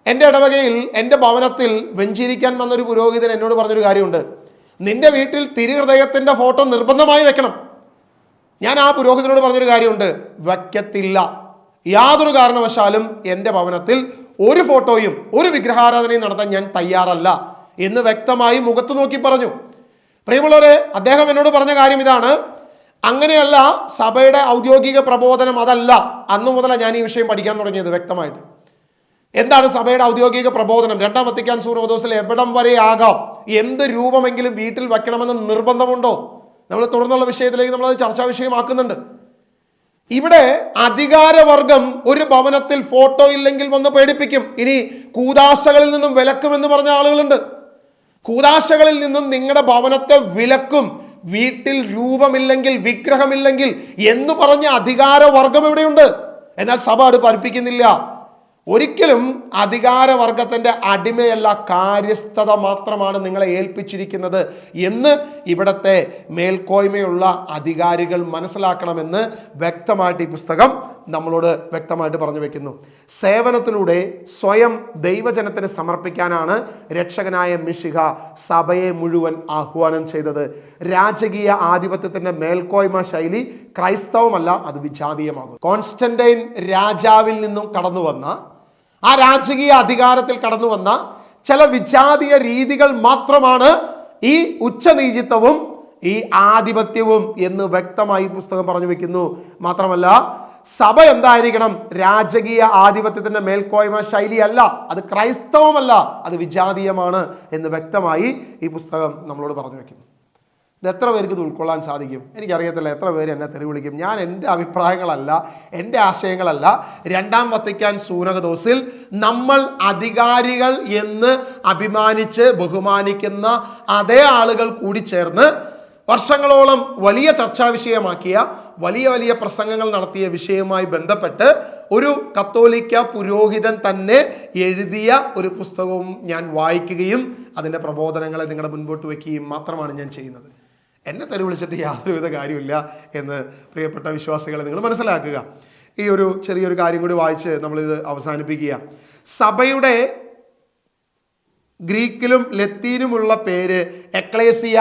A: എൻ്റെ ഇടവകയിൽ എൻ്റെ ഭവനത്തിൽ വെഞ്ചിരിക്കാൻ വന്നൊരു പുരോഹിതൻ എന്നോട് പറഞ്ഞൊരു കാര്യമുണ്ട്. നിന്റെ വീട്ടിൽ തിരുഹൃദയത്തിൻ്റെ ഫോട്ടോ നിർബന്ധമായി വെക്കണം. ഞാൻ ആ പുരോഹിതനോട് പറഞ്ഞൊരു കാര്യമുണ്ട്, വയ്ക്കത്തില്ല. യാതൊരു കാരണവശാലും എൻ്റെ ഭവനത്തിൽ ഒരു ഫോട്ടോയും ഒരു വിഗ്രഹാരാധനയും നടത്താൻ ഞാൻ തയ്യാറല്ല എന്ന് വ്യക്തമായി മുഖത്ത് നോക്കി പറഞ്ഞു. പ്രിയമുള്ളവരെ, അദ്ദേഹം എന്നോട് പറഞ്ഞ കാര്യം ഇതാണ്, അങ്ങനെയല്ല സഭയുടെ ഔദ്യോഗിക പ്രബോധനം, അതല്ല. അന്നു മുതലാണ് ഞാൻ ഈ വിഷയം പഠിക്കാൻ തുടങ്ങിയത് വ്യക്തമായിട്ട്. എന്താണ് സഭയുടെ ഔദ്യോഗിക പ്രബോധനം? 2 വത്തിക്കാൻ സൂനോദോസിൽ എവിടം വരെ ആകാം, എന്ത് രൂപമെങ്കിലും വീട്ടിൽ വെക്കണമെന്ന് നിർബന്ധമുണ്ടോ? നമ്മൾ തുടർന്നുള്ള വിഷയത്തിലേക്ക് നമ്മളത് ചർച്ചാ വിഷയമാക്കുന്നുണ്ട്. ഇവിടെ അധികാരവർഗം ഒരു ഭവനത്തിൽ ഫോട്ടോ ഇല്ലെങ്കിൽ വന്ന് പേടിപ്പിക്കും. ഇനി കൂദാശകളിൽ നിന്നും വിലക്കുമെന്ന് പറഞ്ഞ ആളുകളുണ്ട്. കൂദാശകളിൽ നിന്നും നിങ്ങളുടെ ഭവനത്തെ വിലക്കും, വീട്ടിൽ രൂപമില്ലെങ്കിൽ വിഗ്രഹമില്ലെങ്കിൽ എന്ന് പറഞ്ഞ അധികാരവർഗം ഇവിടെയുണ്ട്. എന്നാൽ സഭ അത് പഠിപ്പിക്കുന്നില്ല. ഒരിക്കലും അധികാരവർഗത്തിൻ്റെ അടിമയല്ല, കാര്യസ്ഥത മാത്രമാണ് നിങ്ങളെ ഏൽപ്പിച്ചിരിക്കുന്നത് എന്ന് ഇവിടത്തെ മേൽക്കോയ്മയുള്ള അധികാരികൾ മനസ്സിലാക്കണമെന്ന് വ്യക്തമായിട്ട് ഈ പുസ്തകം നമ്മളോട് വ്യക്തമായിട്ട് പറഞ്ഞു വെക്കുന്നു. സേവനത്തിലൂടെ സ്വയം ദൈവജനത്തിന് സമർപ്പിക്കാനാണ് രക്ഷകനായ മിശിഹ സഭയെ മുഴുവൻ ആഹ്വാനം ചെയ്തത്. രാജകീയ ആധിപത്യത്തിൻ്റെ മേൽക്കോയ്മ ശൈലി ക്രൈസ്തവമല്ല, അത് വിജാതീയമാകും. കോൺസ്റ്റന്റൈൻ രാജാവിൽ നിന്നും കടന്നു വന്ന, ആ രാജകീയ അധികാരത്തിൽ കടന്നു വന്ന ചില വിജാതീയ രീതികൾ മാത്രമാണ് ഈ ഉച്ചനീചിത്വവും ഈ ആധിപത്യവും എന്ന് വ്യക്തമായി പുസ്തകം പറഞ്ഞു വെക്കുന്നു. മാത്രമല്ല, സഭ എന്തായിരിക്കണം? രാജകീയ ആധിപത്യത്തിന്റെ മേൽക്കോയ്മ ശൈലിയല്ല, അത് ക്രൈസ്തവമല്ല, അത് വിജാതീയമാണ് എന്ന് വ്യക്തമായി ഈ പുസ്തകം നമ്മളോട് പറഞ്ഞു വെക്കുന്നു. ഇത് എത്ര പേർക്ക് ഇത് ഉൾക്കൊള്ളാൻ സാധിക്കും? എനിക്കറിയത്തില്ല എത്ര പേര് എന്നെ തെറി വിളിക്കും. ഞാൻ എൻ്റെ അഭിപ്രായങ്ങളല്ല, എൻ്റെ ആശയങ്ങളല്ല, 2 വത്തിക്കാൻ സൂനകദോസിൽ നമ്മൾ അധികാരികൾ എന്ന് അഭിമാനിച്ച് ബഹുമാനിക്കുന്ന അതേ ആളുകൾ കൂടി ചേർന്ന് വർഷങ്ങളോളം വലിയ ചർച്ചാ വിഷയമാക്കിയ, വലിയ വലിയ പ്രസംഗങ്ങൾ നടത്തിയ വിഷയവുമായി ബന്ധപ്പെട്ട് ഒരു കത്തോലിക്ക പുരോഹിതൻ തന്നെ എഴുതിയ ഒരു പുസ്തകവും ഞാൻ വായിക്കുകയും അതിൻ്റെ പ്രബോധനങ്ങളെ നിങ്ങളുടെ മുൻപോട്ട് വയ്ക്കുകയും മാത്രമാണ് ഞാൻ ചെയ്യുന്നത്. എന്നെ തെറി വിളിച്ചിട്ട് യാതൊരുവിധ കാര്യമില്ല എന്ന് പ്രിയപ്പെട്ട വിശ്വാസികളെ നിങ്ങൾ മനസ്സിലാക്കുക. ഈ ഒരു ചെറിയൊരു കാര്യം കൂടി വായിച്ച് നമ്മളിത് അവസാനിപ്പിക്കുക. സഭയുടെ ഗ്രീക്കിലും ലത്തീനുമുള്ള പേര് എക്ലേസിയ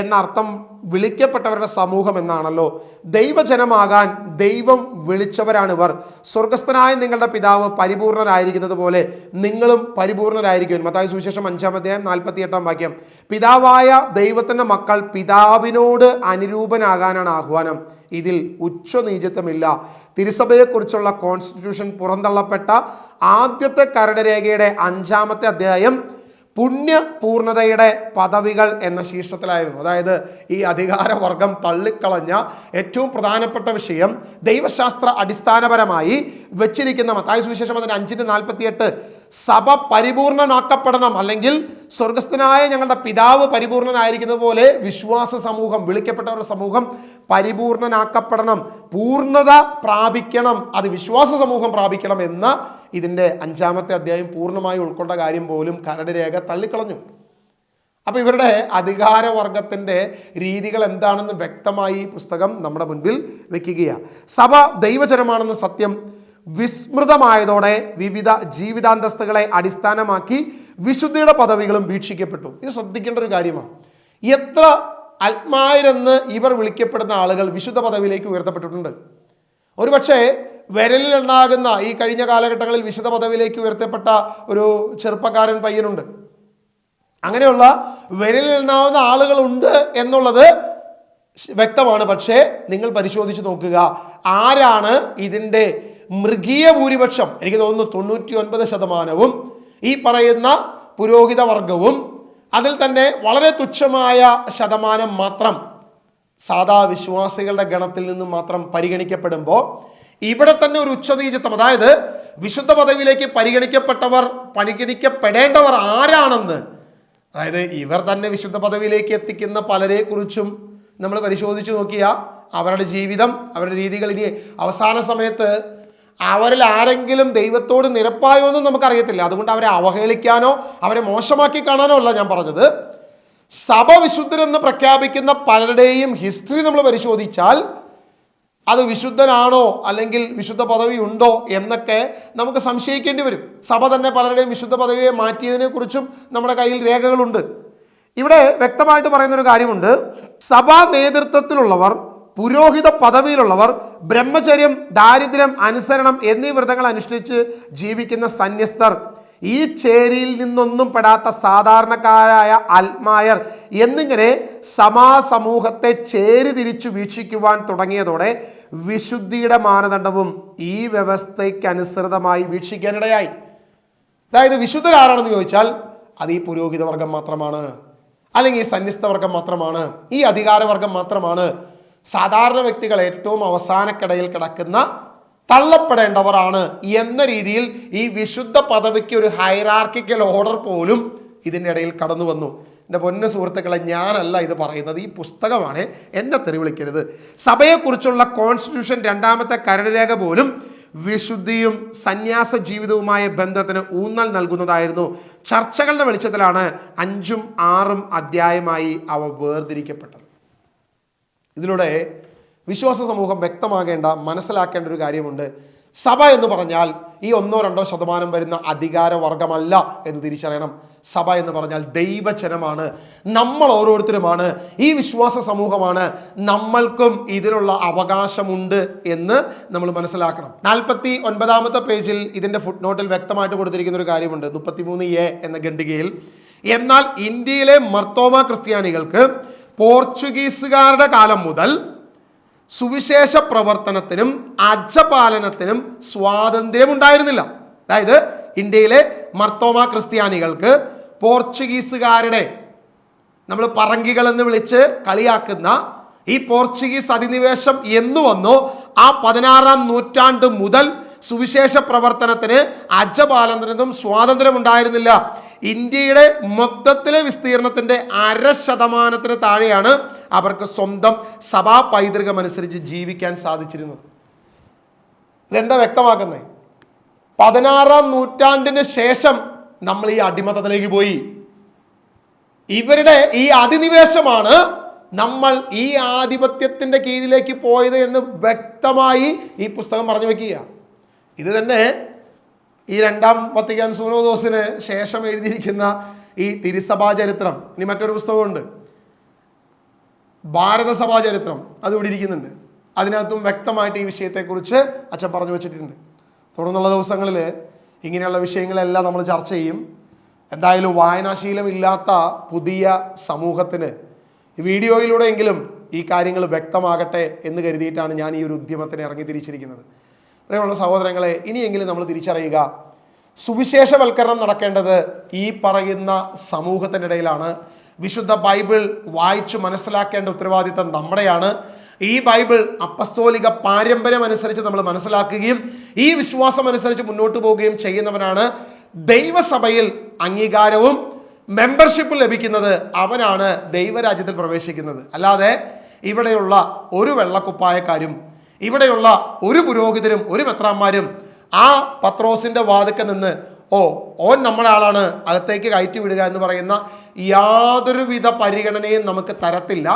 A: എന്നർത്ഥം വിളിക്കപ്പെട്ടവരുടെ സമൂഹം എന്നാണല്ലോ. ദൈവജനമാകാൻ ദൈവം വിളിച്ചവരാണിവർ. സ്വർഗസ്ഥനായ നിങ്ങളുടെ പിതാവ് പരിപൂർണനായിരിക്കുന്നത് പോലെ നിങ്ങളും പരിപൂർണരായിരിക്കും. മത്തായി സുവിശേഷം 5-ാം അധ്യായം 48-ാം വാക്യം. പിതാവായ ദൈവത്തിൻ്റെ മക്കൾ പിതാവിനോട് അനുരൂപനാകാനാണ് ആഹ്വാനം. ഇതിൽ ഉച്ചനീചത്വമില്ല. തിരുസഭയെക്കുറിച്ചുള്ള കോൺസ്റ്റിറ്റ്യൂഷൻ പുറന്തള്ളപ്പെട്ട ആദ്യത്തെ കരട് രേഖയുടെ 5-ാമത്തെ അധ്യായം പുണ്യപൂർണതയുടെ പദവികൾ എന്ന ശീർഷത്തിലായിരുന്നു. അതായത് ഈ അധികാരവർഗം തള്ളിക്കളഞ്ഞ ഏറ്റവും പ്രധാനപ്പെട്ട വിഷയം ദൈവശാസ്ത്ര അടിസ്ഥാനപരമായി വെച്ചിരിക്കുന്ന മത്തായി സുവിശേഷം 5:48 സഭ പരിപൂർണനാക്കപ്പെടണം, അല്ലെങ്കിൽ സ്വർഗസ്ഥനായ ഞങ്ങളുടെ പിതാവ് പരിപൂർണനായിരിക്കുന്നത് പോലെ വിശ്വാസ സമൂഹം, വിളിക്കപ്പെട്ടവരുടെ സമൂഹം പരിപൂർണനാക്കപ്പെടണം, പൂർണ്ണത പ്രാപിക്കണം, അത് വിശ്വാസ സമൂഹം പ്രാപിക്കണം എന്ന ഇതിൻ്റെ 5-ാമത്തെ അധ്യായം പൂർണ്ണമായി ഉൾക്കൊണ്ട കാര്യം പോലും കരട് രേഖ തള്ളിക്കളഞ്ഞു. അപ്പൊ ഇവരുടെ അധികാരവർഗത്തിന്റെ രീതികൾ എന്താണെന്ന് വ്യക്തമായി ഈ പുസ്തകം നമ്മുടെ മുൻപിൽ വെക്കുകയാണ്. സഭ ദൈവജനമാണെന്ന സത്യം വിസ്മൃതമായതോടെ വിവിധ ജീവിതാന്തസ്തുകളെ അടിസ്ഥാനമാക്കി വിശുദ്ധിയുടെ പദവികളും വീക്ഷിക്കപ്പെട്ടു. ഇത് ശ്രദ്ധിക്കേണ്ട ഒരു കാര്യമാണ്. എത്ര ആത്മാരെന്ന് ഇവർ വിളിക്കപ്പെടുന്ന ആളുകൾ വിശുദ്ധ പദവിയിലേക്ക് ഉയർത്തപ്പെട്ടിട്ടുണ്ട്. ഒരുപക്ഷെ വിരലിൽ ഉണ്ടാകുന്ന ഈ കഴിഞ്ഞ കാലഘട്ടങ്ങളിൽ വിശുദ്ധ പദവിയിലേക്ക് ഉയർത്തപ്പെട്ട ഒരു ചെറുപ്പക്കാരൻ പയ്യനുണ്ട്. അങ്ങനെയുള്ള വിരലിൽ ഉണ്ടാകുന്ന ആളുകളുണ്ട് എന്നുള്ളത് വ്യക്തമാണ്. പക്ഷേ നിങ്ങൾ പരിശോധിച്ച് നോക്കുക, ആരാണ് ഇതിൻ്റെ മൃഗീയ ഭൂരിപക്ഷം? എനിക്ക് തോന്നുന്നു 99% ഈ പറയുന്ന പുരോഹിത വർഗവും അതിൽ തന്നെ വളരെ തുച്ഛമായ ശതമാനം മാത്രം സാധാ വിശ്വാസികളുടെ ഗണത്തിൽ നിന്ന് മാത്രം പരിഗണിക്കപ്പെടുമ്പോൾ ഇവിടെ തന്നെ ഒരു ഉച്ചനീചത്വം, അതായത് വിശുദ്ധ പദവിയിലേക്ക് പരിഗണിക്കപ്പെടേണ്ടവർ ആരാണെന്ന്, അതായത് ഇവർ തന്നെ വിശുദ്ധ പദവിയിലേക്ക് എത്തിക്കുന്ന പലരെ കുറിച്ചും നമ്മൾ പരിശോധിച്ചു നോക്കിയാൽ അവരുടെ ജീവിതം, അവരുടെ രീതികൾ, ഇനി അവസാന സമയത്ത് അവരിൽ ആരെങ്കിലും ദൈവത്തോട് നിരപ്പായോ എന്നും നമുക്കറിയത്തില്ല. അതുകൊണ്ട് അവരെ അവഹേളിക്കാനോ അവരെ മോശമാക്കി കാണാനോ അല്ല ഞാൻ പറഞ്ഞത്. സഭ വിശുദ്ധരെന്ന് പ്രഖ്യാപിക്കുന്ന പലരുടെയും ഹിസ്റ്ററി നമ്മൾ പരിശോധിച്ചാൽ അത് വിശുദ്ധനാണോ അല്ലെങ്കിൽ വിശുദ്ധ പദവി ഉണ്ടോ എന്നൊക്കെ നമുക്ക് സംശയിക്കേണ്ടി വരും. സഭ തന്നെ പലരുടെയും വിശുദ്ധ പദവിയെ മാറ്റിയതിനെ കുറിച്ചും നമ്മുടെ കയ്യിൽ രേഖകളുണ്ട്. ഇവിടെ വ്യക്തമായിട്ട് പറയുന്ന ഒരു കാര്യമുണ്ട്. സഭാ നേതൃത്വത്തിലുള്ളവർ, പുരോഹിത പദവിയിലുള്ളവർ, ബ്രഹ്മചര്യം, ദാരിദ്ര്യം, അനുസരണം എന്നീ വ്രതങ്ങൾ അനുഷ്ഠിച്ച് ജീവിക്കുന്ന സന്യസ്തർ, ഈ ചേരിയിൽ നിന്നൊന്നും പെടാത്ത സാധാരണക്കാരായ ആത്മായർ എന്നിങ്ങനെ സമൂഹത്തെ ചേരി തിരിച്ചു വീക്ഷിക്കുവാൻ തുടങ്ങിയതോടെ വിശുദ്ധിയുടെ മാനദണ്ഡവും ഈ വ്യവസ്ഥയ്ക്ക് അനുസൃതമായി വീക്ഷിക്കാനിടയായി. അതായത് വിശുദ്ധരാരാണെന്ന് ചോദിച്ചാൽ അത് ഈ പുരോഹിത വർഗം മാത്രമാണ്, അല്ലെങ്കിൽ ഈ സന്യസ്ത വർഗം മാത്രമാണ്, ഈ അധികാരവർഗം മാത്രമാണ്. സാധാരണ വ്യക്തികൾ ഏറ്റവും അവസാനക്കിടയിൽ കിടക്കുന്ന തള്ളപ്പെടേണ്ടവരാണ് എന്ന രീതിയിൽ ഈ വിശുദ്ധ പദവിക്ക് ഒരു ഹൈറാർക്കിക്കൽ ഓർഡർ പോലും ഇതിൻ്റെ ഇടയിൽ കടന്നു വന്നു. എൻ്റെ പൊന്നു സുഹൃത്തുക്കളെ, ഞാനല്ല ഇത് പറയുന്നത്, ഈ പുസ്തകമാണ്, എന്നെ തെറി വിളിക്കരുത്. സഭയെക്കുറിച്ചുള്ള കോൺസ്റ്റിറ്റ്യൂഷൻ 2ാമത്തെ കരട് രേഖ പോലും വിശുദ്ധിയും സന്യാസ ജീവിതവുമായ ബന്ധത്തിന് ഊന്നൽ നൽകുന്നതായിരുന്നു. ചർച്ചകളുടെ വെളിച്ചത്തിലാണ് 5ഉം 6ഉം അധ്യായമായി അവ വേർതിരിക്കപ്പെട്ടത്. ഇതിലൂടെ വിശ്വാസ സമൂഹം മനസ്സിലാക്കേണ്ട ഒരു കാര്യമുണ്ട്. സഭ എന്ന് പറഞ്ഞാൽ ഈ 1-2% വരുന്ന അധികാരവർഗമല്ല എന്ന് തിരിച്ചറിയണം. സഭ എന്ന് പറഞ്ഞാൽ ദൈവജനമാണ്, നമ്മൾ ഓരോരുത്തരുമാണ്, ഈ വിശ്വാസ സമൂഹമാണ്, നമ്മൾക്കും ഇതിനുള്ള അവകാശമുണ്ട് എന്ന് നമ്മൾ മനസ്സിലാക്കണം. 49ാമത്തെ പേജിൽ ഇതിൻ്റെ ഫുട് നോട്ടിൽ വ്യക്തമായിട്ട് കൊടുത്തിരിക്കുന്ന ഒരു കാര്യമുണ്ട്. 33A എന്ന ഖണ്ഡികയിൽ, എന്നാൽ ഇന്ത്യയിലെ മർത്തോമ ക്രിസ്ത്യാനികൾക്ക് പോർച്ചുഗീസുകാരുടെ കാലം മുതൽ സുവിശേഷ പ്രവർത്തനത്തിനും അജപാലനത്തിനും സ്വാതന്ത്ര്യം ഉണ്ടായിരുന്നില്ല. അതായത് ഇന്ത്യയിലെ മർത്തോമ ക്രിസ്ത്യാനികൾക്ക് പോർച്ചുഗീസുകാരുടെ, നമ്മൾ പറങ്കികൾ എന്ന് വിളിച്ച് കളിയാക്കുന്ന ഈ പോർച്ചുഗീസ് അധിനിവേശം എന്ന് വന്നോ ആ 16ാം നൂറ്റാണ്ട് മുതൽ സുവിശേഷ പ്രവർത്തനത്തിന് അജപാലനത്തിനും സ്വാതന്ത്ര്യം ഉണ്ടായിരുന്നില്ല. ഇന്ത്യയുടെ മൊത്തത്തിലെ വിസ്തീർണത്തിന്റെ 0.5% താഴെയാണ് അവർക്ക് സ്വന്തം സഭാ പൈതൃകം അനുസരിച്ച് ജീവിക്കാൻ സാധിച്ചിരുന്നത്. ഇതെന്താ വ്യക്തമാക്കുന്നത്? 16ാം നൂറ്റാണ്ടിന് ശേഷം നമ്മൾ ഈ അടിമത്തത്തിലേക്ക് പോയി. ഇവരുടെ ഈ അധിനിവേശമാണ് നമ്മൾ ഈ ആധിപത്യത്തിന്റെ കീഴിലേക്ക് പോയത് എന്ന് വ്യക്തമായി ഈ പുസ്തകം പറഞ്ഞു വെക്കുക. ഇത് തന്നെ ഈ 2ാം വത്തിക്കാൻ സൂനോദോസിന് ശേഷം എഴുതിയിരിക്കുന്ന ഈ തിരുസഭാ ചരിത്രം, ഇനി മറ്റൊരു പുസ്തകമുണ്ട് ഭാരതസഭാ ചരിത്രം, അത് ഇവിടെ ഇരിക്കുന്നുണ്ട്. അതിനകത്തും വ്യക്തമായിട്ട് ഈ വിഷയത്തെക്കുറിച്ച് അച്ഛൻ പറഞ്ഞു വെച്ചിട്ടുണ്ട്. തുടർന്നുള്ള ദിവസങ്ങളിൽ ഇങ്ങനെയുള്ള വിഷയങ്ങളെല്ലാം നമ്മൾ ചർച്ച ചെയ്യും. എന്തായാലും വായനാശീലമില്ലാത്ത പുതിയ സമൂഹത്തിന് വീഡിയോയിലൂടെയെങ്കിലും ഈ കാര്യങ്ങൾ വ്യക്തമാകട്ടെ എന്ന് കരുതിയിട്ടാണ് ഞാൻ ഈ ഒരു ഉദ്യമത്തിന് ഇറങ്ങി തിരിച്ചിരിക്കുന്നത്. പ്രിയമുള്ള സഹോദരങ്ങളെ, ഇനിയെങ്കിലും നമ്മൾ തിരിച്ചറിയുക, സുവിശേഷവൽക്കരണം നടക്കേണ്ടത് ഈ പറയുന്ന സമൂഹത്തിൻ്റെ ഇടയിലാണ്. വിശുദ്ധ ബൈബിൾ വായിച്ചു മനസ്സിലാക്കേണ്ട ഉത്തരവാദിത്തം നമ്മുടെയാണ്. ഈ ബൈബിൾ അപ്പസ്തോലിക പാരമ്പര്യം അനുസരിച്ച് നമ്മൾ മനസ്സിലാക്കുകയും ഈ വിശ്വാസം അനുസരിച്ച് മുന്നോട്ട് പോവുകയും ചെയ്യുന്നവനാണ് ദൈവസഭയിൽ അംഗീകാരവും മെമ്പർഷിപ്പും ലഭിക്കുന്നത്. അവനാണ് ദൈവരാജ്യത്തിൽ പ്രവേശിക്കുന്നത്. അല്ലാതെ ഇവിടെയുള്ള ഒരു വെള്ളക്കുപ്പായക്കാരും ഇവിടെയുള്ള ഒരു പുരോഹിതരും ഒരു മെത്രാന്മാരും ആ പത്രോസിന്റെ വാതിക്ക നിന്ന് ഓൻ നമ്മുടെ ആളാണ്, അകത്തേക്ക് കയറ്റി വിടുക എന്ന് പറയുന്ന യാതൊരുവിധ പരിഗണനയും നമുക്ക് തരത്തില്ല.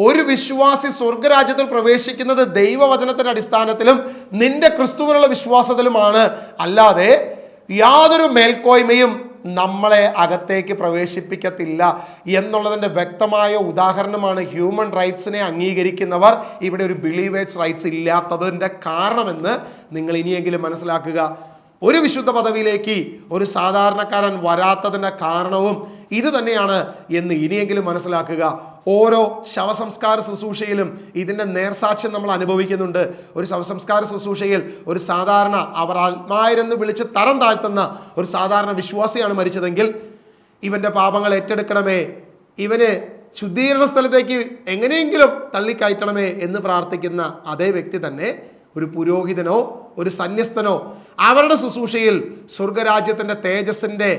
A: ഒരു വിശ്വാസി സ്വർഗരാജ്യത്തിൽ പ്രവേശിക്കുന്നത് ദൈവവചനത്തിന്റെ അടിസ്ഥാനത്തിലും നിന്റെ ക്രിസ്തുവിനുള്ള വിശ്വാസത്തിലുമാണ്. അല്ലാതെ യാതൊരു മേൽക്കോയ്മയും നമ്മളെ അകത്തേക്ക് പ്രവേശിപ്പിക്കത്തില്ല എന്നുള്ളതിൻ്റെ വ്യക്തമായ ഉദാഹരണമാണ് ഹ്യൂമൻ റൈറ്റ്സിനെ അംഗീകരിക്കുന്നവർ ഇവിടെ ഒരു ബിലീവേഴ്സ് റൈറ്റ്സ് ഇല്ലാത്തതിൻ്റെ കാരണമെന്ന് നിങ്ങൾ ഇനിയെങ്കിലും മനസ്സിലാക്കുക. ഒരു വിശുദ്ധ പദവിയിലേക്ക് ഒരു സാധാരണക്കാരൻ വരാത്തതിൻ്റെ കാരണവും ഇത് തന്നെയാണ് എന്ന് ഇനിയെങ്കിലും മനസ്സിലാക്കുക. ഓരോ ശവസംസ്കാര ശുശ്രൂഷയിലും ഇതിൻ്റെ നേർസാക്ഷ്യം നമ്മൾ അനുഭവിക്കുന്നുണ്ട്. ഒരു ശവസംസ്കാര ശുശ്രൂഷയിൽ ഒരു സാധാരണ അവർ ആത്മായരെന്ന് വിളിച്ച് തരം താഴ്ത്തുന്ന ഒരു സാധാരണ വിശ്വാസിയാണ് മരിച്ചതെങ്കിൽ ഇവൻ്റെ പാപങ്ങൾ ഏറ്റെടുക്കണമേ, ഇവന് ശുദ്ധീകരണ സ്ഥലത്തേക്ക് എങ്ങനെയെങ്കിലും തള്ളിക്കയറ്റണമേ എന്ന് പ്രാർത്ഥിക്കുന്ന അതേ വ്യക്തി തന്നെ ഒരു പുരോഹിതനോ ഒരു സന്യസ്തനോ അവരുടെ ശുശ്രൂഷയിൽ സ്വർഗരാജ്യത്തിൻ്റെ തേജസ്സിൻ്റെ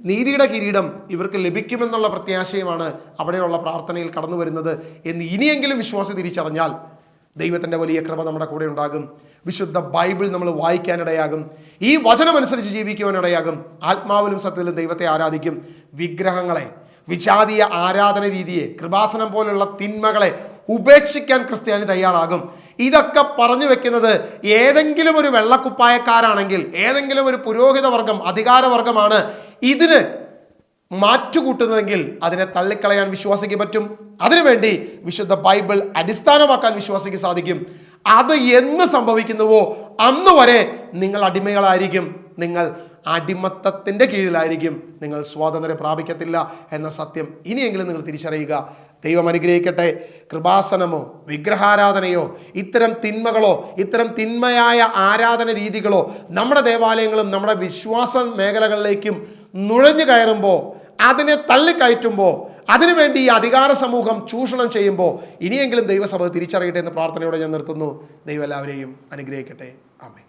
A: നീതിയുടെ കിരീടം ഇവർക്ക് ലഭിക്കുമെന്നുള്ള പ്രത്യാശയുമാണ് അവിടെയുള്ള പ്രാർത്ഥനയിൽ കടന്നു വരുന്നത് എന്ന് ഇനിയെങ്കിലും വിശ്വാസി തിരിച്ചറിഞ്ഞാൽ ദൈവത്തിൻ്റെ വലിയ കൃപ നമ്മുടെ കൂടെ ഉണ്ടാകും. വിശുദ്ധ ബൈബിൾ നമ്മൾ വായിക്കാനിടയാകും. ഈ വചനമനുസരിച്ച് ജീവിക്കുവാനിടയാകും. ആത്മാവിലും സത്യത്തിലും ദൈവത്തെ ആരാധിക്കും. വിഗ്രഹങ്ങളെ, വിജാതീയ ആരാധന രീതിയെ, കൃപാസനം പോലുള്ള തിന്മകളെ ഉപേക്ഷിക്കാൻ ക്രിസ്ത്യാനി തയ്യാറാകും. ഇതൊക്കെ പറഞ്ഞു വെക്കുന്നത് ഏതെങ്കിലും ഒരു വെള്ളക്കുപ്പായക്കാരാണെങ്കിൽ, ഏതെങ്കിലും ഒരു പുരോഹിത വർഗം, അധികാരവർഗമാണ് ഇതിന് മാറ്റുകൂട്ടുന്നതെങ്കിൽ അതിനെ തള്ളിക്കളയാൻ വിശ്വാസിക്ക് പറ്റും. അതിനുവേണ്ടി വിശുദ്ധ ബൈബിൾ അടിസ്ഥാനമാക്കാൻ വിശ്വാസിക്ക് സാധിക്കും. അത് എന്ന് സംഭവിക്കുന്നുവോ അന്ന് വരെ നിങ്ങൾ അടിമകളായിരിക്കും, നിങ്ങൾ അടിമത്തത്തിൻ്റെ കീഴിലായിരിക്കും, നിങ്ങൾ സ്വാതന്ത്ര്യം പ്രാപിക്കത്തില്ല എന്ന സത്യം ഇനിയെങ്കിലും നിങ്ങൾ തിരിച്ചറിയുക. ദൈവം അനുഗ്രഹിക്കട്ടെ. കൃപാസനമോ വിഗ്രഹാരാധനയോ ഇത്തരം തിന്മകളോ ഇത്തരം തിന്മയായ ആരാധന രീതികളോ നമ്മുടെ ദേവാലയങ്ങളും നമ്മുടെ വിശ്വാസ മേഖലകളിലേക്കും നുഴഞ്ഞു കയറുമ്പോൾ, അതിനെ തള്ളിക്കയറ്റുമ്പോൾ, അതിനുവേണ്ടി ഈ അധികാര സമൂഹം ചൂഷണം ചെയ്യുമ്പോൾ ഇനിയെങ്കിലും ദൈവസഭ തിരിച്ചറിയട്ടെ എന്ന പ്രാർത്ഥനയോടെ ഞാൻ നിർത്തുന്നു. ദൈവം എല്ലാവരെയും അനുഗ്രഹിക്കട്ടെ. ആമേൻ.